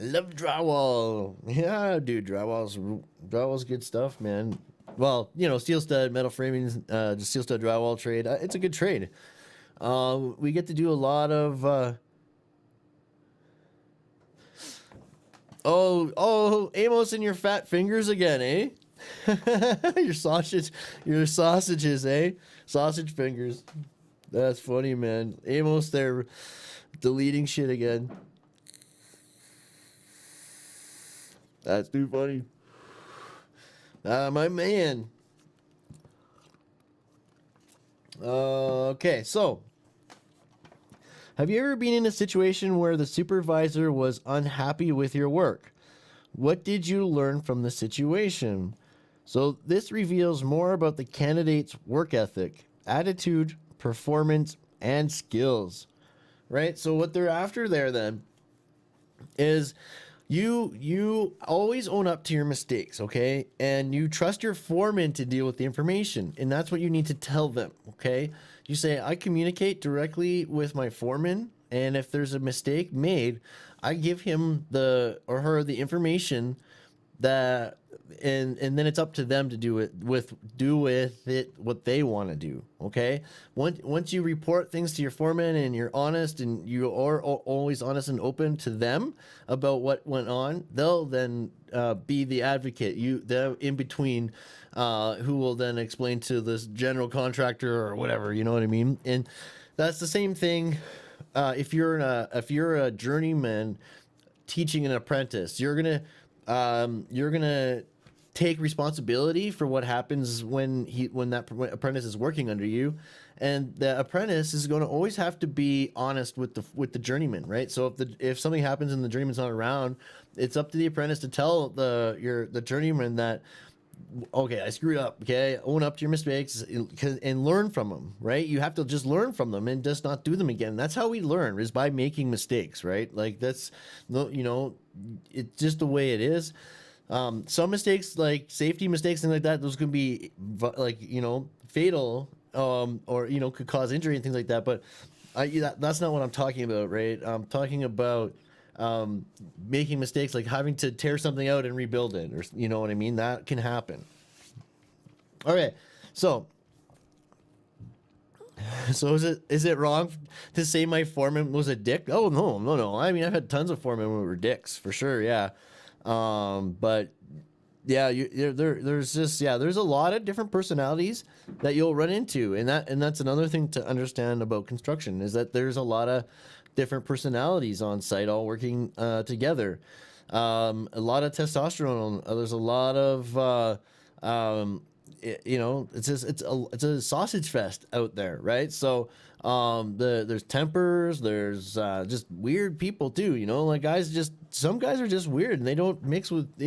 Love drywall. Yeah, dude, drywall's good stuff, man. Well, steel stud, metal framing, just steel stud drywall trade. It's a good trade. We get to do a lot of. Oh, Amos and your fat fingers again, eh? your sausages, eh? Sausage fingers. That's funny, man. Amos, they're deleting shit again. That's too funny. My man. Okay, so have you ever been in a situation where the supervisor was unhappy with your work? What did you learn from the situation? So this reveals more about the candidate's work ethic, attitude, performance, and skills. Right? So what they're after there then is you always own up to your mistakes, okay? And you trust your foreman to deal with the information, and that's what you need to tell them, okay? You say, I communicate directly with my foreman, and if there's a mistake made, I give him or her the information that and then it's up to them to do with it what they want to do. Okay, once you report things to your foreman and you're honest and you are always honest and open to them about what went on, they'll then be the advocate, the in between, who will then explain to this general contractor or whatever, you know what I mean. And that's the same thing. If you're a journeyman teaching an apprentice, you're gonna take responsibility for what happens when that apprentice is working under you, and the apprentice is going to always have to be honest with the journeyman, right? So if something happens and the journeyman's not around, it's up to the apprentice to tell the journeyman that, okay, I screwed up. Okay, own up to your mistakes and learn from them, right? You have to just learn from them and just not do them again. That's how we learn, is by making mistakes, right? Like that's no, it's just the way it is. Some mistakes, like safety mistakes, things like that, those can be fatal, or could cause injury and things like that. But that's not what I'm talking about, right? I'm talking about making mistakes, like having to tear something out and rebuild it, or you know what I mean. That can happen. All right, so is it wrong to say my foreman was a dick? Oh no. I mean, I've had tons of foremen who were dicks for sure. Yeah. But yeah, there's a lot of different personalities that you'll run into, and that's another thing to understand about construction, is that there's a lot of different personalities on site all working together. A lot of testosterone. There's a lot of it's a sausage fest out there, right? So there's tempers, there's just weird people too, like some guys are just weird, and they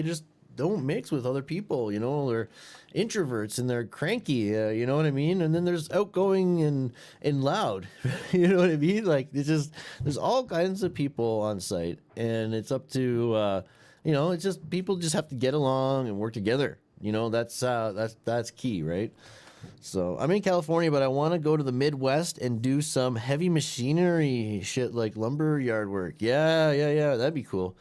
just don't mix with other people, they're introverts and they're cranky, you know what I mean? And then there's outgoing and loud, you know what I mean? Like there's all kinds of people on site, and it's up to it's just people just have to get along and work together. That's key, right? So I'm in California, but I want to go to the Midwest and do some heavy machinery shit, like lumber yard work. Yeah, that'd be cool.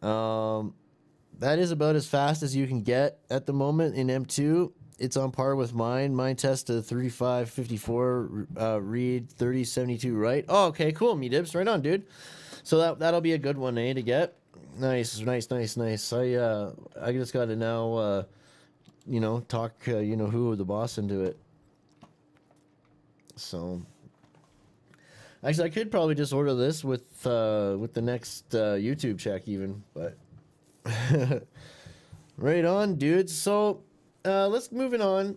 That is about as fast as you can get at the moment in M2. It's on par with mine. Mine tests to 3554 read, 3072 write. Oh, okay, cool. Me dibs, right on, dude. So that'll be a good one, to get. Nice. I just got to now, talk, who the boss into it. So, actually, I could probably just order this with the next YouTube check even, but right on, dude. So, let's moving on.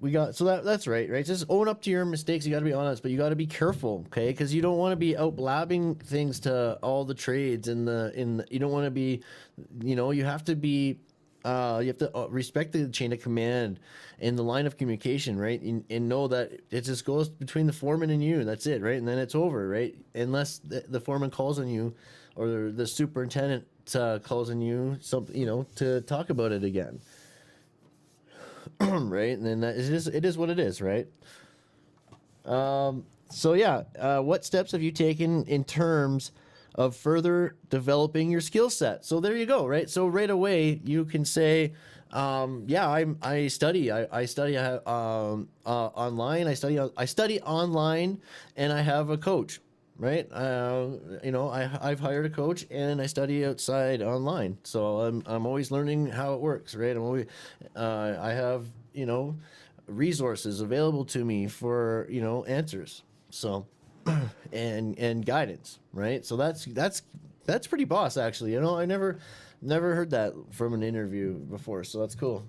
We got, so that's right? Just own up to your mistakes. You got to be honest, but you got to be careful, okay? Because you don't want to be out blabbing things to all the trades you don't want to be, you have to be, you have to respect the chain of command and the line of communication, right? And know that it just goes between the foreman and you. That's it, right? And then it's over, right? Unless the foreman calls on you, or the superintendent calls on you, something, to talk about it again. Right, and then it is what it is, right? So yeah, what steps have you taken in terms of further developing your skill set? So there you go, right? So right away you can say, I study online. I study online, and I have a coach. Right, I've hired a coach, and I study outside online, so I'm always learning how it works. Right, I have resources available to me for answers. So and guidance. Right, so that's pretty boss, actually. I never heard that from an interview before, so that's cool.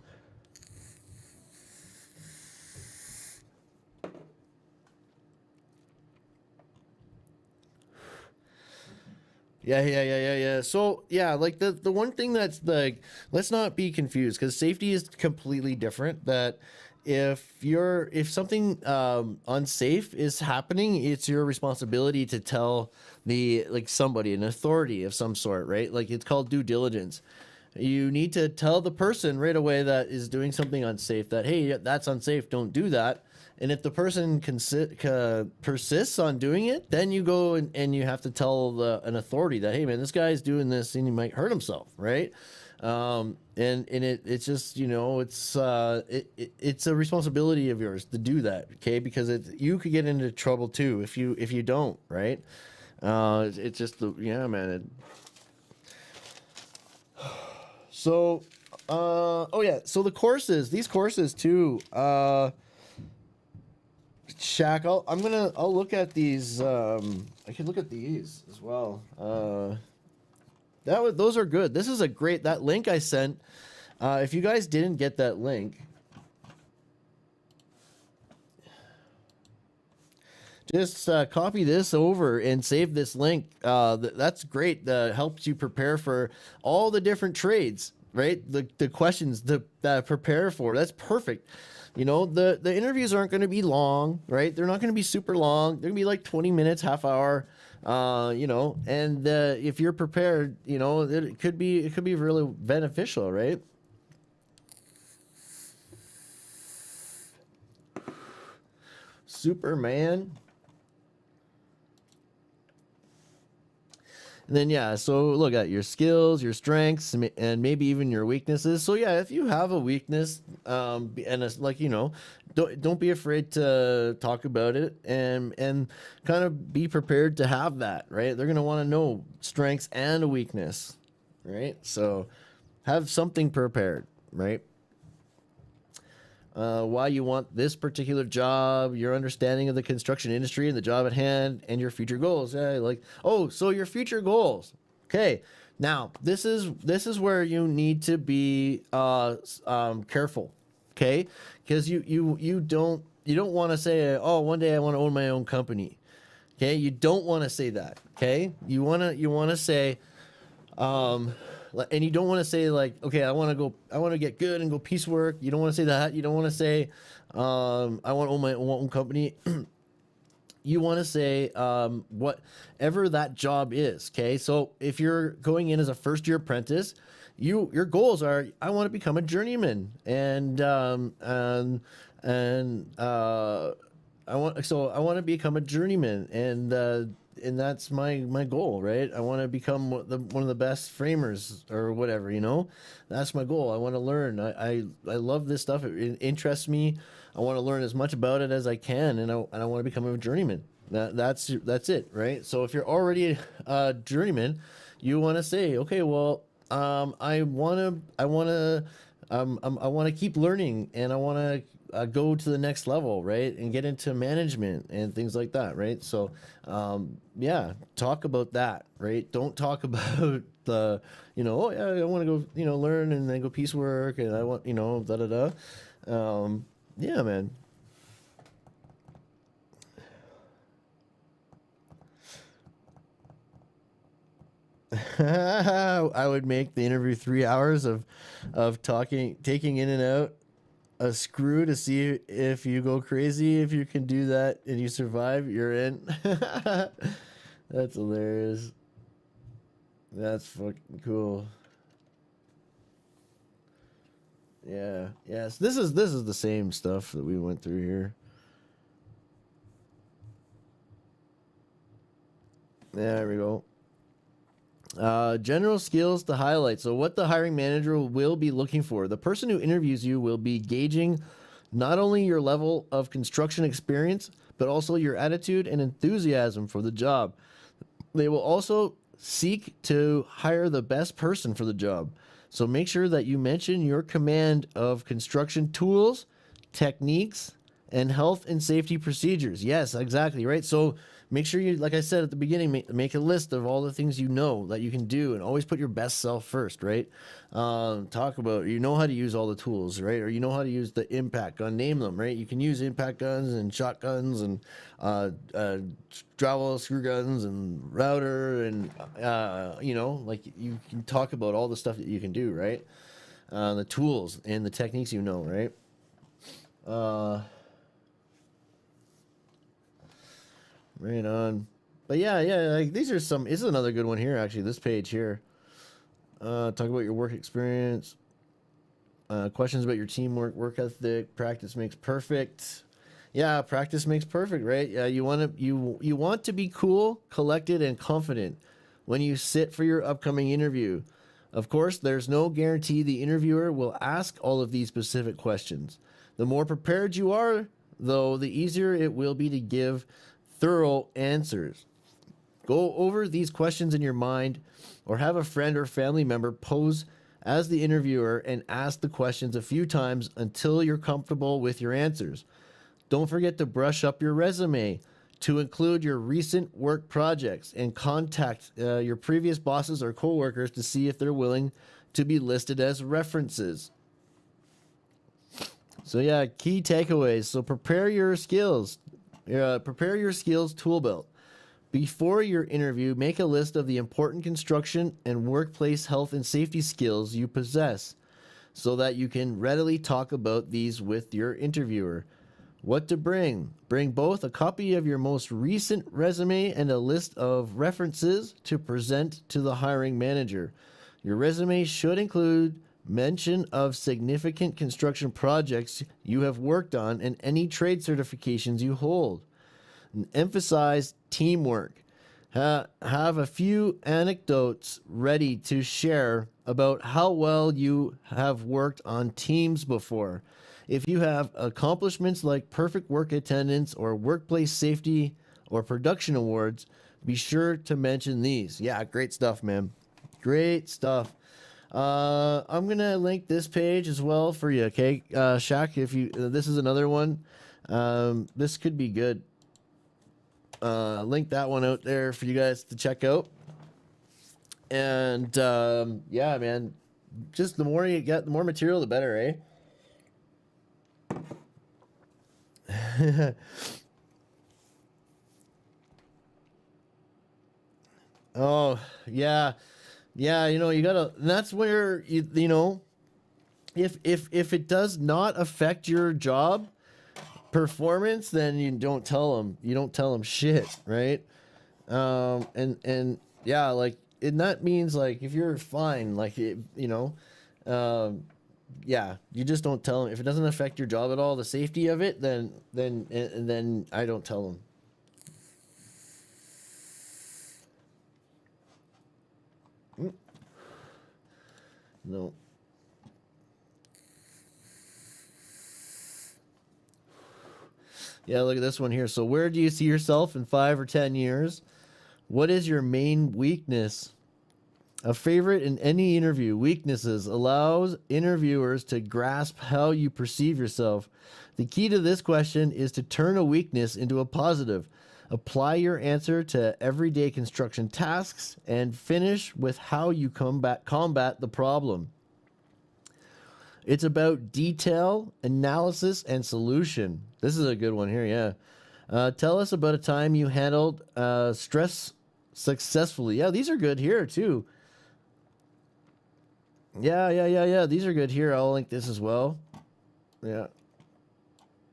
Yeah. So yeah, like the one thing that's like, let's not be confused, because safety is completely different. That if something unsafe is happening, it's your responsibility to tell somebody, an authority of some sort, right? Like, it's called due diligence. You need to tell the person right away that is doing something unsafe that, hey, that's unsafe, don't do that. And if the person persists on doing it, then you go and you have to tell an authority that, hey man, this guy's doing this and he might hurt himself, right? It's just, you know, it's a responsibility of yours to do that, okay? Because you could get into trouble too if you don't, right? It's just yeah, man. So, oh yeah, so these courses too. Shaq, I'll look at these. I could look at these as well. Those are good. This is that link I sent. If you guys didn't get that link, just copy this over and save this link. That's great. That helps you prepare for all the different trades, right? The questions that prepare for. That's perfect. You know, the interviews aren't going to be long, right? They're not going to be super long. They're going to be like 20 minutes, half hour. You know, and if you're prepared, you know, it could be really beneficial, right? Superman. And then yeah, so look at your skills, your strengths, and maybe even your weaknesses. So yeah, if you have a weakness, and it's like, you know, don't be afraid to talk about it, and kind of be prepared to have that, right? They're gonna want to know strengths and a weakness, right? So have something prepared, right? Why you want this particular job, your understanding of the construction industry and the job at hand, and your future goals. Yeah, like, oh, so your future goals. Okay, now this is where you need to be careful. Okay, because you don't want to say, oh, one day I want to own my own company. Okay, you don't want to say that. Okay, you want to say, and you don't want to say like, okay, I want to get good and go piecework. You don't want to say that. You don't want to say, I want to own my own company. You want to say, whatever that job is. Okay. So if you're going in as a first year apprentice, your goals are, I want to become a journeyman, and I want to become a journeyman, and that's my goal, right? I want to become one of the best framers or whatever, you know. That's my goal. I want to learn. I love this stuff. It interests me. I want to learn as much about it as I can, and I want to become a journeyman. That's it, right? So if you're already a journeyman, you want to say, okay, well, I want to keep learning, and I want to go to the next level, right? And get into management and things like that, right? So, yeah, talk about that, right? Don't talk about the, you know, oh yeah, I want to go, you know, learn and then go piecework, and I want, you know, da da da. Yeah, man. I would make the interview 3 hours of taking in and out a screw to see if you go crazy. If you can do that and you survive, you're in. That's hilarious. That's fucking cool. Yeah. Yes. This is the same stuff that we went through here. There we go. General skills to highlight. So, what the hiring manager will be looking for. The person who interviews you will be gauging not only your level of construction experience, but also your attitude and enthusiasm for the job. They will also seek to hire the best person for the job. So, make sure that you mention your command of construction tools, techniques, and health and safety procedures. Yes, exactly, right? So, make sure you, like I said at the beginning, make a list of all the things you know that you can do, and always put your best self first, right? Talk about, you know how to use all the tools, right? Or you know how to use the impact gun, name them, right? You can use impact guns and shotguns and travel screw guns and router, and you know, like you can talk about all the stuff that you can do, right? The tools and the techniques, you know, right? Uh, Right on. But yeah, like these are some. This is another good one here, actually. This page here. Talk about your work experience. Questions about your teamwork, work ethic. Practice makes perfect. Yeah, practice makes perfect, right? Yeah, you want to be cool, collected, and confident when you sit for your upcoming interview. Of course, there's no guarantee the interviewer will ask all of these specific questions. The more prepared you are, though, the easier it will be to give thorough answers. Go over these questions in your mind or have a friend or family member pose as the interviewer and ask the questions a few times until you're comfortable with your answers. Don't forget to brush up your resume to include your recent work projects and contact your previous bosses or coworkers to see if they're willing to be listed as references. So yeah, key takeaways. So prepare your skills. Prepare your skills tool belt. Before your interview, make a list of the important construction and workplace health and safety skills you possess so that you can readily talk about these with your interviewer. What to bring? Bring both a copy of your most recent resume and a list of references to present to the hiring manager. Your resume should include mention of significant construction projects you have worked on and any trade certifications you hold. And emphasize teamwork. Have a few anecdotes ready to share about how well you have worked on teams before. If you have accomplishments like perfect work attendance or workplace safety or production awards, be sure to mention these. Yeah, great stuff, man. Great stuff. I'm gonna link this page as well for you, okay, Shaq? If you, this is another one. This could be good. Link that one out there for you guys to check out. And yeah, man, just the more you get, the more material, the better, eh? Oh, yeah. Yeah, you gotta, that's where if it does not affect your job performance, then you don't tell them shit, right? And yeah, like, and that means, like, if you're fine, like, yeah, you just don't tell them. If it doesn't affect your job at all, the safety of it, then I don't tell them. No. Yeah, look at this one here. So where do you see yourself in 5 or 10 years? What is your main weakness? A favorite in any interview. Weaknesses allows interviewers to grasp how you perceive yourself. The key to this question is to turn a weakness into a positive. Apply your answer to everyday construction tasks and finish with how you combat the problem. It's about detail, analysis, and solution. This is a good one here, yeah. Tell us about a time you handled stress successfully. Yeah, these are good here, too. Yeah. These are good here. I'll link this as well. Yeah.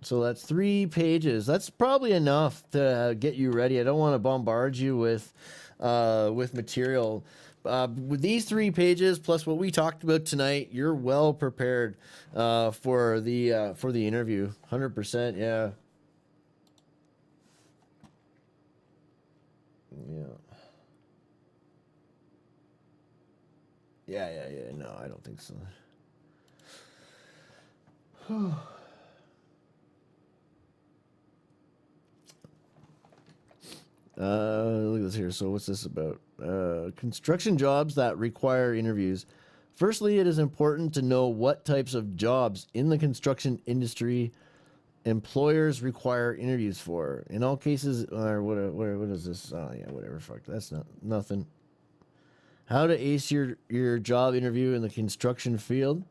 So that's 3 pages. That's probably enough to get you ready. I don't want to bombard you with material. With these 3 pages plus what we talked about tonight, you're well prepared for the interview. 100%. Yeah. Yeah. No, I don't think so. Look at this here. So what's this about? Construction jobs that require interviews. Firstly, it is important to know what types of jobs in the construction industry employers require interviews for. In all cases, or what is this? Oh yeah, whatever. Fuck, that's nothing. How to ace your job interview in the construction field.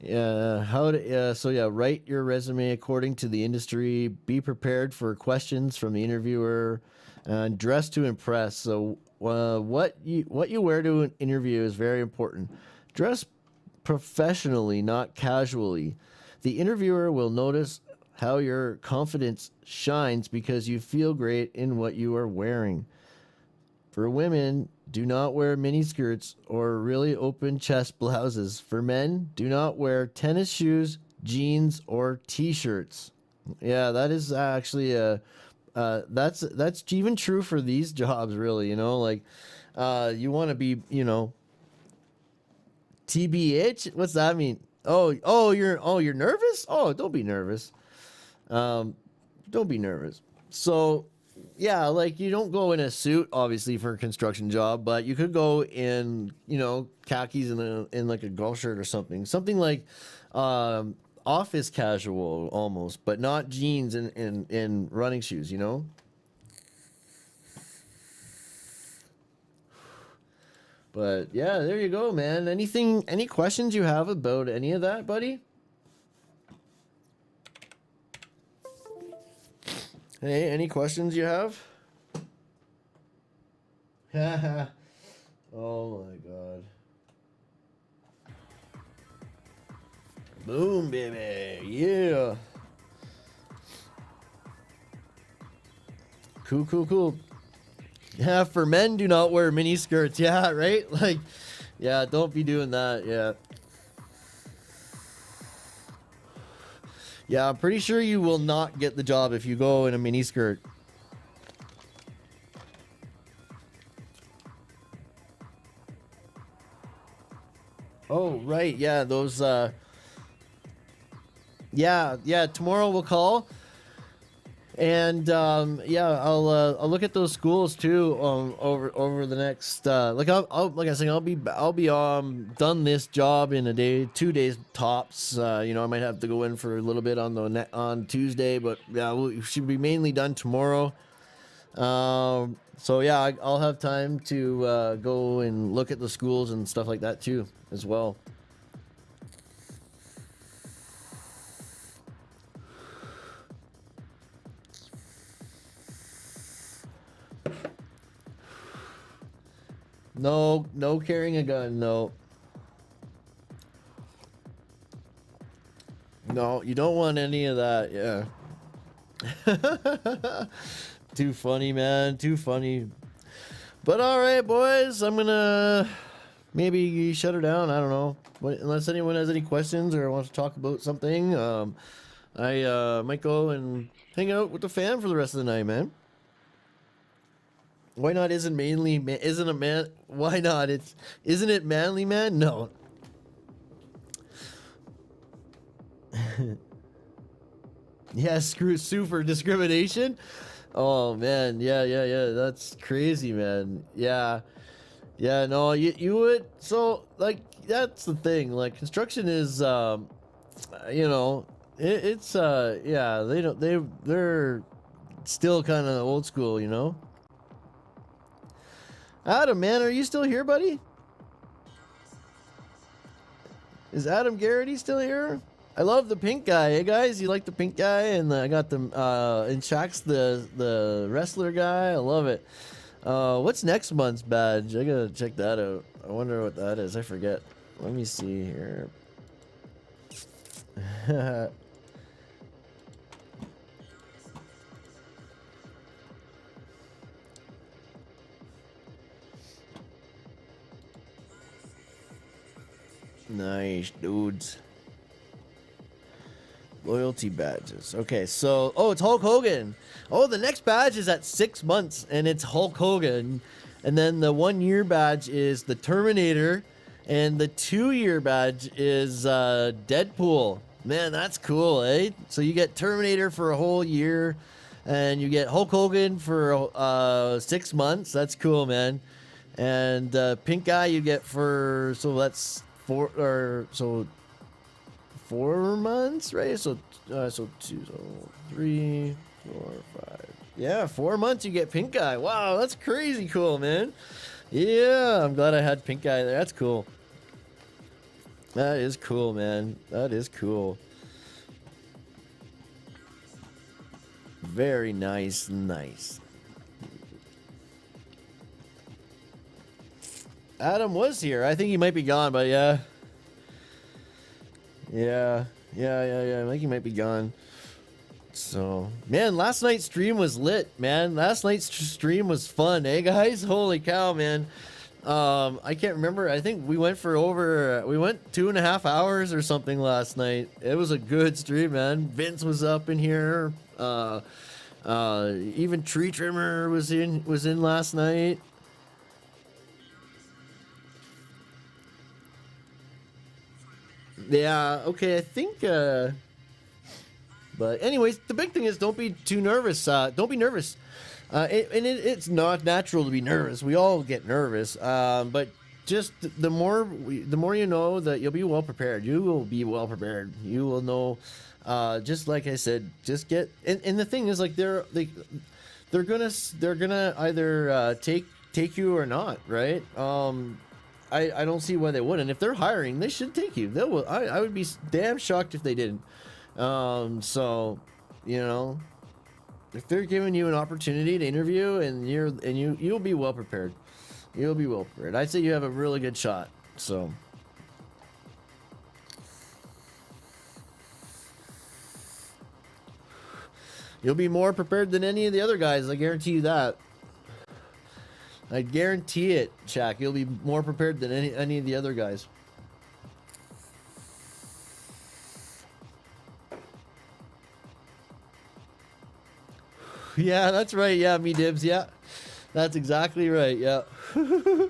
Yeah, write your resume according to the industry. Be prepared for questions from the interviewer, and dress to impress. So, what you wear to an interview is very important. Dress professionally, not casually. The interviewer will notice how your confidence shines because you feel great in what you are wearing. For women, do not wear mini skirts or really open chest blouses. For men, do not wear tennis shoes, jeans, or t-shirts. Yeah, that is actually a that's even true for these jobs, really. You know, like you want to be, you know, TBH. What's that mean? You're nervous. Oh, don't be nervous. Don't be nervous. So, yeah, like you don't go in a suit, obviously, for a construction job, but you could go in, you know, khakis and in like a golf shirt or something like, office casual almost, but not jeans and in running shoes, you know. But yeah, there you go, man. Any questions you have about any of that, buddy? Hey, any questions you have? Oh my god. Boom, baby. Yeah. Cool. Yeah, for men, do not wear mini skirts. Yeah, right? Like, yeah, don't be doing that. Yeah. Yeah, I'm pretty sure you will not get the job if you go in a mini skirt. Oh, right. Yeah, those yeah, tomorrow we'll call. And yeah, I'll look at those schools too over the next like like I said, I'll be done this job in a day, 2 days tops. You know, I might have to go in for a little bit on Tuesday, but yeah, we should be mainly done tomorrow. So yeah, I'll have time to go and look at the schools and stuff like that too as well. No carrying a gun, no. No, you don't want any of that, yeah. Too funny, man, too funny. But alright, boys, I'm gonna maybe shut her down, I don't know. Unless anyone has any questions or wants to talk about something, I might go and hang out with the fam for the rest of the night, man. Why not? Isn't a man? Why not? Isn't it manly, man? No. Yeah, screw super discrimination. Oh man, yeah. That's crazy, man. Yeah. No, you would. So like that's the thing. Like construction is, you know, it's yeah. They're still kind of old school, you know. Adam, man, are you still here, buddy? Is Adam Garrity still here? I love the pink guy. Hey, guys, you like the pink guy? And I got them, and Shaq's the wrestler guy. I love it. What's next month's badge? I gotta check that out. I wonder what that is. I forget. Let me see here. Nice, dudes. Loyalty badges. Okay, so it's Hulk Hogan. Oh, the next badge is at 6 months, and it's Hulk Hogan. And then the 1 year badge is the Terminator, and the 2 year badge is Deadpool. Man, that's cool, eh? So you get Terminator for a whole year, and you get Hulk Hogan for 6 months. That's cool, man. And pink guy you get for that's 4 months, right? So 2, so 3, 4, 5. Yeah, 4 months you get pink guy. Wow, that's crazy cool, man. Yeah, I'm glad I had pink guy there. That's cool. That is cool, man. That is cool. Very nice. Adam was here. I think he might be gone, but yeah. Yeah. I think he might be gone. So, man, last night's stream was lit, man. Last night's stream was fun, eh, guys? Holy cow, man. I can't remember. I think we went 2.5 hours or something last night. It was a good stream, man. Vince was up in here. Even Tree Trimmer was in last night. Yeah, okay, I think but anyways, the big thing is don't be too nervous. Don't be nervous. It's not natural to be nervous. We all get nervous. But just the more you know, that you'll be well prepared. You will be well prepared. You will know. Just like I said, just get. And the thing is, like they're gonna either take you or not, right? I don't see why they wouldn't. If they're hiring, they should take you. I would be damn shocked if they didn't. So, you know, if they're giving you an opportunity to interview and you'll be well prepared. You'll be well prepared. I'd say you have a really good shot. So. You'll be more prepared than any of the other guys. I guarantee you that. I guarantee it, Shaq. You'll be more prepared than any of the other guys. Yeah, that's right. Yeah, me dibs. Yeah, that's exactly right. Yeah. I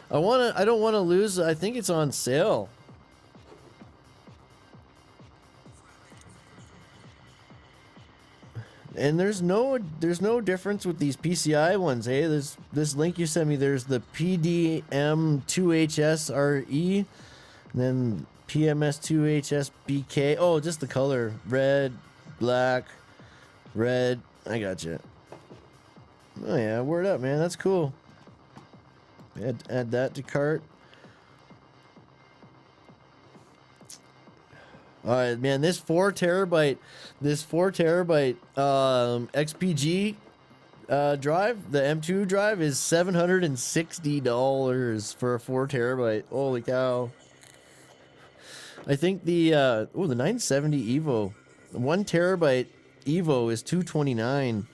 don't want to lose. I think it's on sale. And there's no difference with these PCI ones, hey? There's this link you sent me. There's the PDM2HSRE, and then PMS2HSBK. Oh, just the color: red, black, red. I got you. Oh yeah, word up, man. That's cool. Add that to cart. All right, man. This 4 terabyte XPG drive, the M2 drive, is $760 for a 4 terabyte. Holy cow! I think the 970 Evo, 1 terabyte Evo is $229.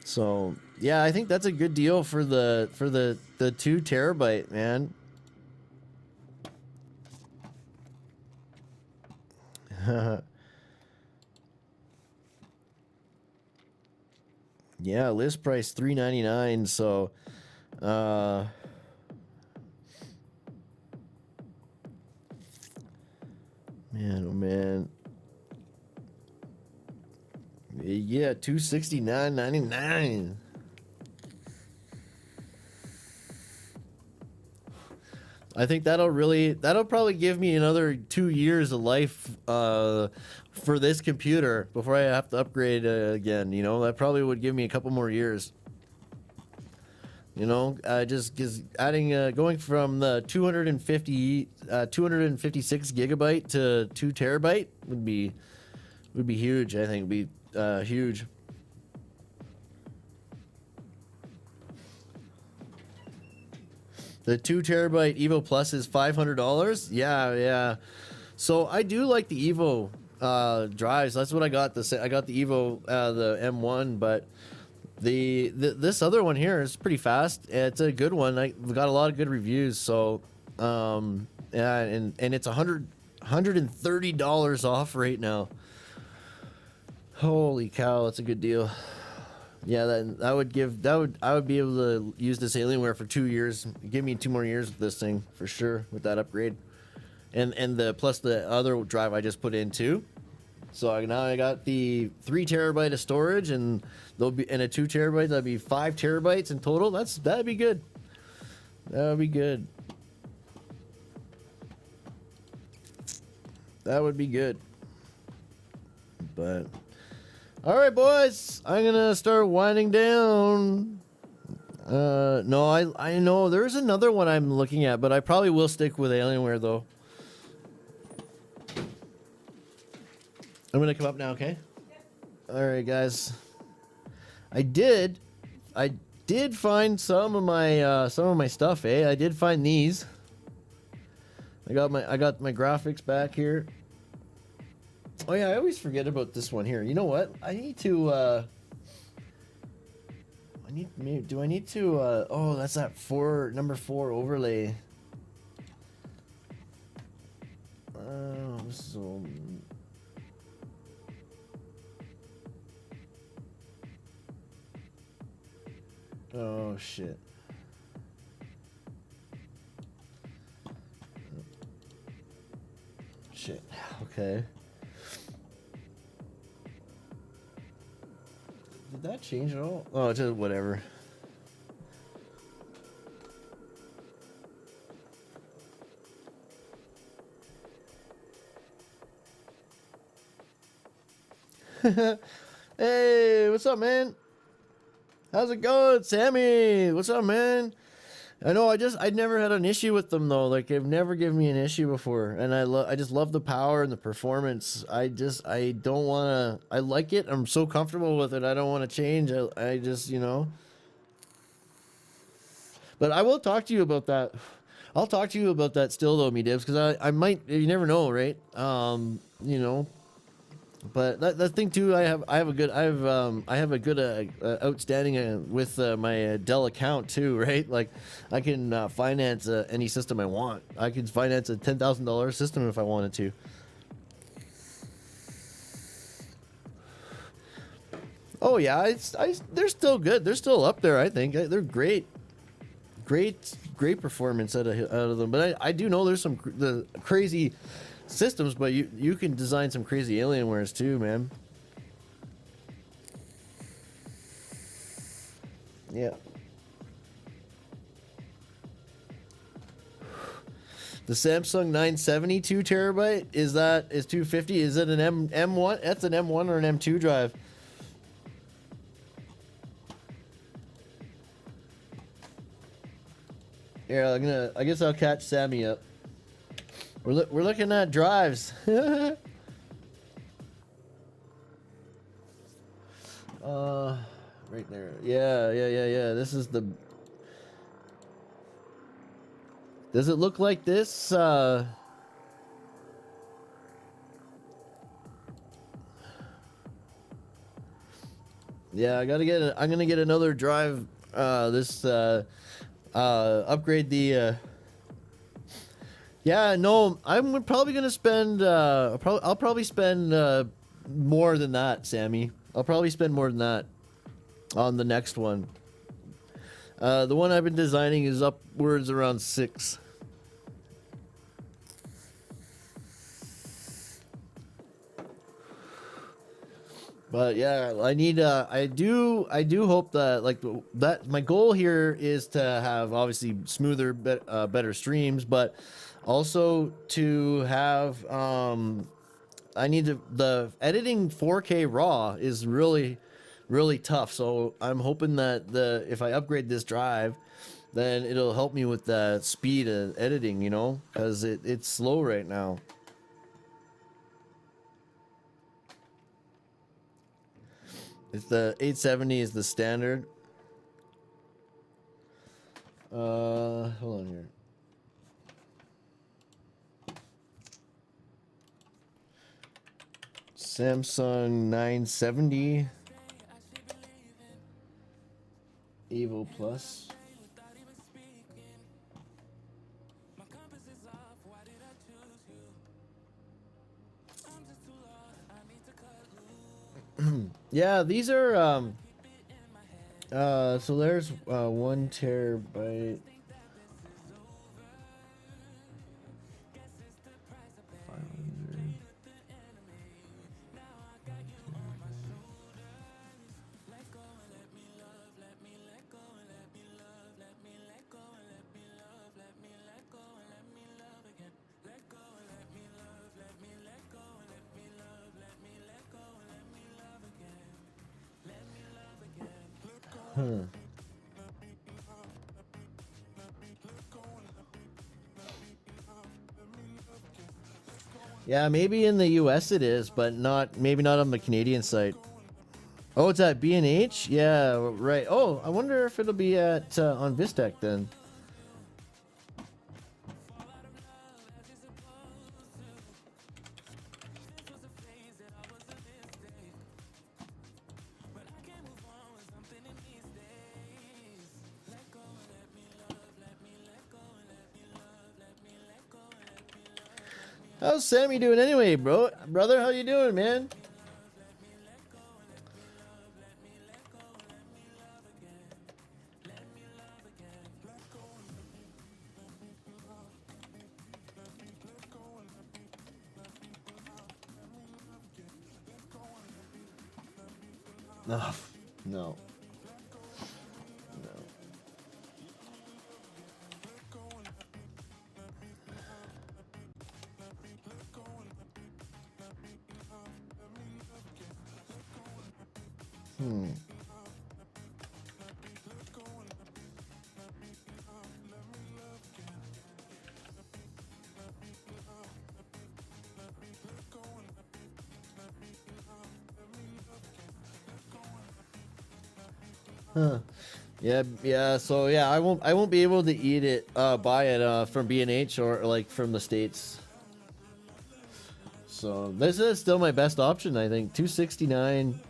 So yeah, I think that's a good deal for the 2 terabyte, man. Yeah, list price $399. So man, oh man. Yeah, $269.99. I think that'll probably give me another 2 years of life for this computer before I have to upgrade again. You know, that probably would give me a couple more years. You know, just adding going from the 256 gigabyte to 2 terabyte would be huge. I think would be huge. The 2 terabyte Evo Plus is $500. Yeah. So I do like the Evo drives. That's what I got. I got the Evo, the M1, but this other one here is pretty fast. It's a good one. I've got a lot of good reviews. So yeah, and it's $130 off right now. Holy cow, that's a good deal. Yeah, I would be able to use this Alienware for 2 years. Give me 2 more years with this thing for sure with that upgrade, and plus the other drive I just put in too. So now I got the 3 terabyte of storage, and a 2 terabyte. That'd be 5 terabytes in total. That'd be good. That would be good. That would be good. But. All right, boys, I'm gonna start winding down. No, I know there's another one I'm looking at, but I probably will stick with Alienware though. I'm gonna come up now, okay? Yep. All right, guys. I did find some of my stuff, eh? I did find these. I got my graphics back here. Oh yeah, I always forget about this one here. You know what? I need to do I need to oh, that's that number 4 overlay. So oh shit. Shit. Okay. Did that change at all? Oh, just whatever. Hey, what's up, man? How's it going, Sammy? What's up, man? I know I never had an issue with them though. Like they've never given me an issue before, and I just love the power and the performance. I don't want to. I like it. I'm so comfortable with it. I don't want to change. I just, you know. But I will talk to you about that. I'll talk to you about that still though, me Dibs, because I might. You never know, right? You know. But that thing too, I have a good outstanding with my Dell account too, right? Like I can finance any system I want. I can finance a $10,000 system if I wanted to. Oh yeah, they're still good. They're still up there. I think they're great, great performance out of them. But I do know there's the crazy systems, but you can design some crazy Alienwares too, man. Yeah. The Samsung 970 2TB is 250. Is it an M1? That's an M1 or an M2 drive. Here, I guess I'll catch Sammy up. We're looking at drives. Right there. Yeah. This is the. Does it look like this? Yeah, I'm gonna get another drive. Upgrade the. Yeah, no, I'm probably gonna spend. I'll probably spend more than that, Sammy. I'll probably spend more than that on the next one. The one I've been designing is upwards around 6. But yeah, I need. I do hope that my goal here is to have obviously smoother, better streams, but also to have. I need the editing 4K RAW is really tough. So I'm hoping that if I upgrade this drive, then it'll help me with the speed of editing. You know, because it's slow right now. It's the 870 is the standard. Hold on here. Samsung 970 Evo Plus. Yeah, these are so there's 1 terabyte. Yeah, maybe in the US it is, but maybe not on the Canadian site. Oh, it's at B&H? Yeah, right. Oh, I wonder if it'll be at on Vistec then. How's Sammy doing anyway, brother? How you doing, man? No, no. Huh. Yeah. So yeah, I won't be able to eat it, buy it from B&H or like from the States. So this is still my best option, I think. 269.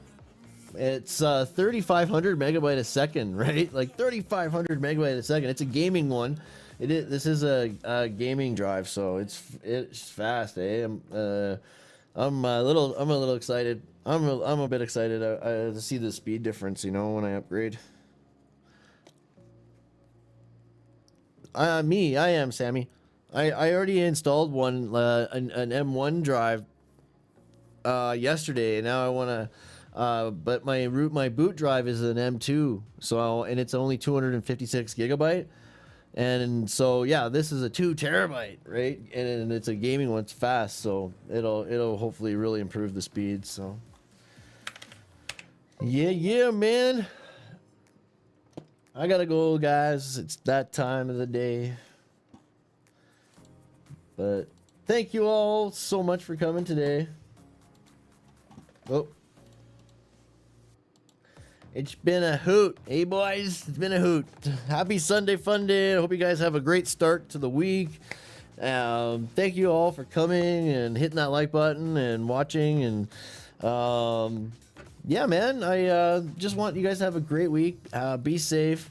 It's 3,500 megabyte a second, right? Like 3,500 megabyte a second. It's a gaming one. This is a gaming drive, so it's fast, eh? I'm a little excited. I'm a bit excited to see the speed difference, when I upgrade. I am Sammy. I already installed one an M1 drive yesterday. Now I want to, but my boot drive is an M2, and it's only 256 gigabyte. And so yeah, this is a 2 terabyte, right? And it's a gaming one. It's fast, so it'll hopefully really improve the speed. So yeah, man. I gotta go, guys. It's that time of the day. But thank you all so much for coming today. Oh. It's been a hoot. Hey, boys. It's been a hoot. Happy Sunday fun day. I hope you guys have a great start to the week. Thank you all for coming and hitting that like button and watching. And yeah, man, I just want you guys to have a great week. Be safe.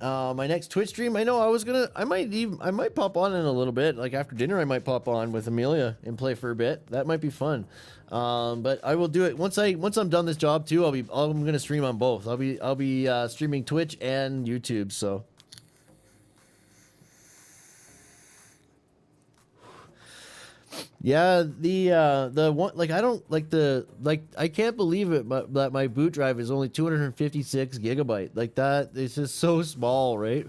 My next Twitch stream, I know I might pop on in a little bit. Like after dinner, I might pop on with Amelia and play for a bit. That might be fun. But I will do it once I'm done this job too. I'm gonna stream on both. I'll be streaming Twitch and YouTube. So yeah, the one, like, I don't like I can't believe it, but that my boot drive is only 256 gigabyte. Like that, it's just so small, right?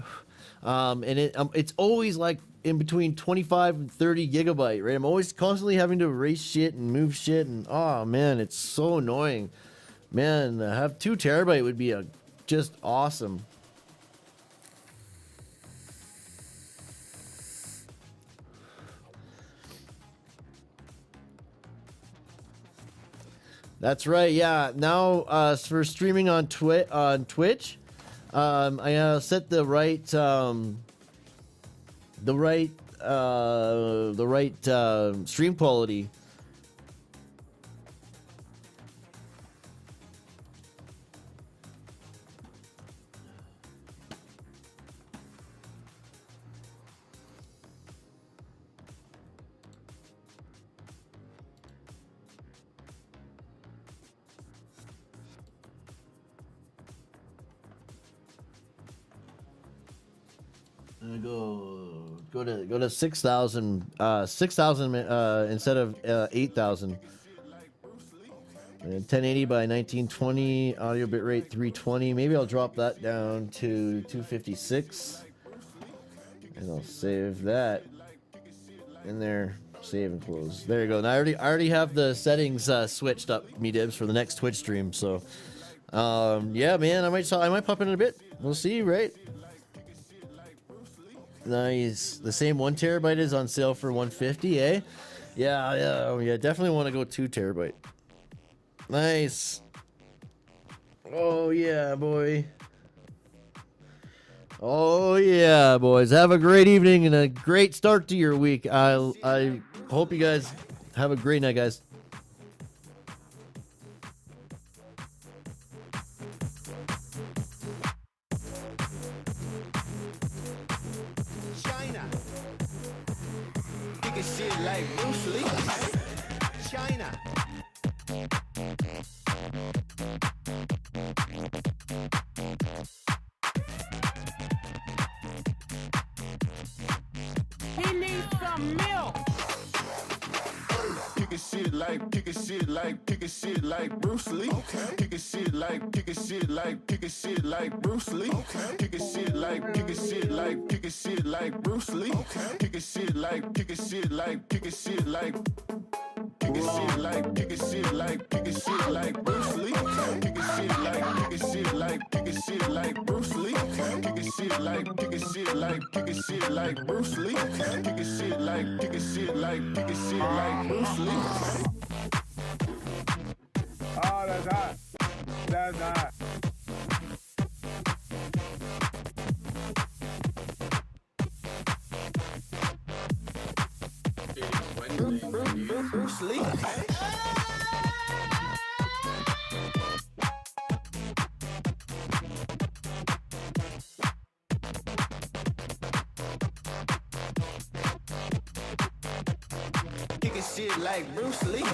And it's always like in between 25 and 30 gigabyte, right? I'm always constantly having to erase shit and move shit, and oh man, it's so annoying. Man, have 2 terabyte would be just awesome. That's right. Yeah. Now, for streaming on Twitch, I set the right stream quality. Go to 6,000 instead of 8,000. 1080 by 1920, audio bitrate 320. Maybe I'll drop that down to 256, and I'll save that in there. Save and close. There you go. And I already have the settings switched up, me dibs, for the next Twitch stream. So yeah, man, I might pop in a bit. We'll see, right? Nice. The same 1 terabyte is on sale for 150, eh? Yeah. Definitely want to go 2 terabyte. Nice. Oh yeah, boy. Oh yeah, boys. Have a great evening and a great start to your week. I hope you guys have a great night, guys. shit like Bruce Lee. China. He needs some milk. Kick a shit like Bruce Lee. Kick a shit like Bruce Lee. Kick a shit like Bruce Lee. Kick a shit like Kick a shit like Bruce Lee. Kick a shit like Kick a shit like Kick a shit like Kick a shit like Kick a shit like Bruce Lee. Kick a shit like Kick a shit like Bruce Lee. Kick a shit like Bruce Lee. Oh, that's hot. That's hot. Bruce Lee. Kick a shit like Bruce Lee.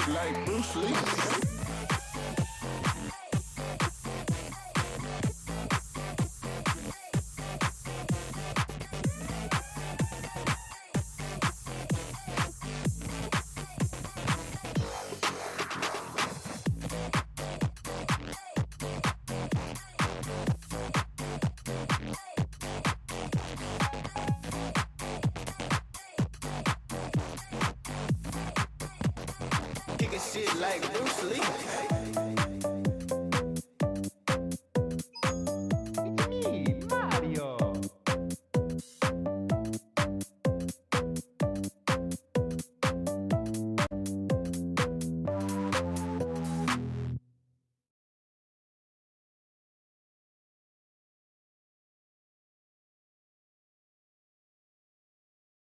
Like Bruce Lee. Kick a shit like Bruce Lee.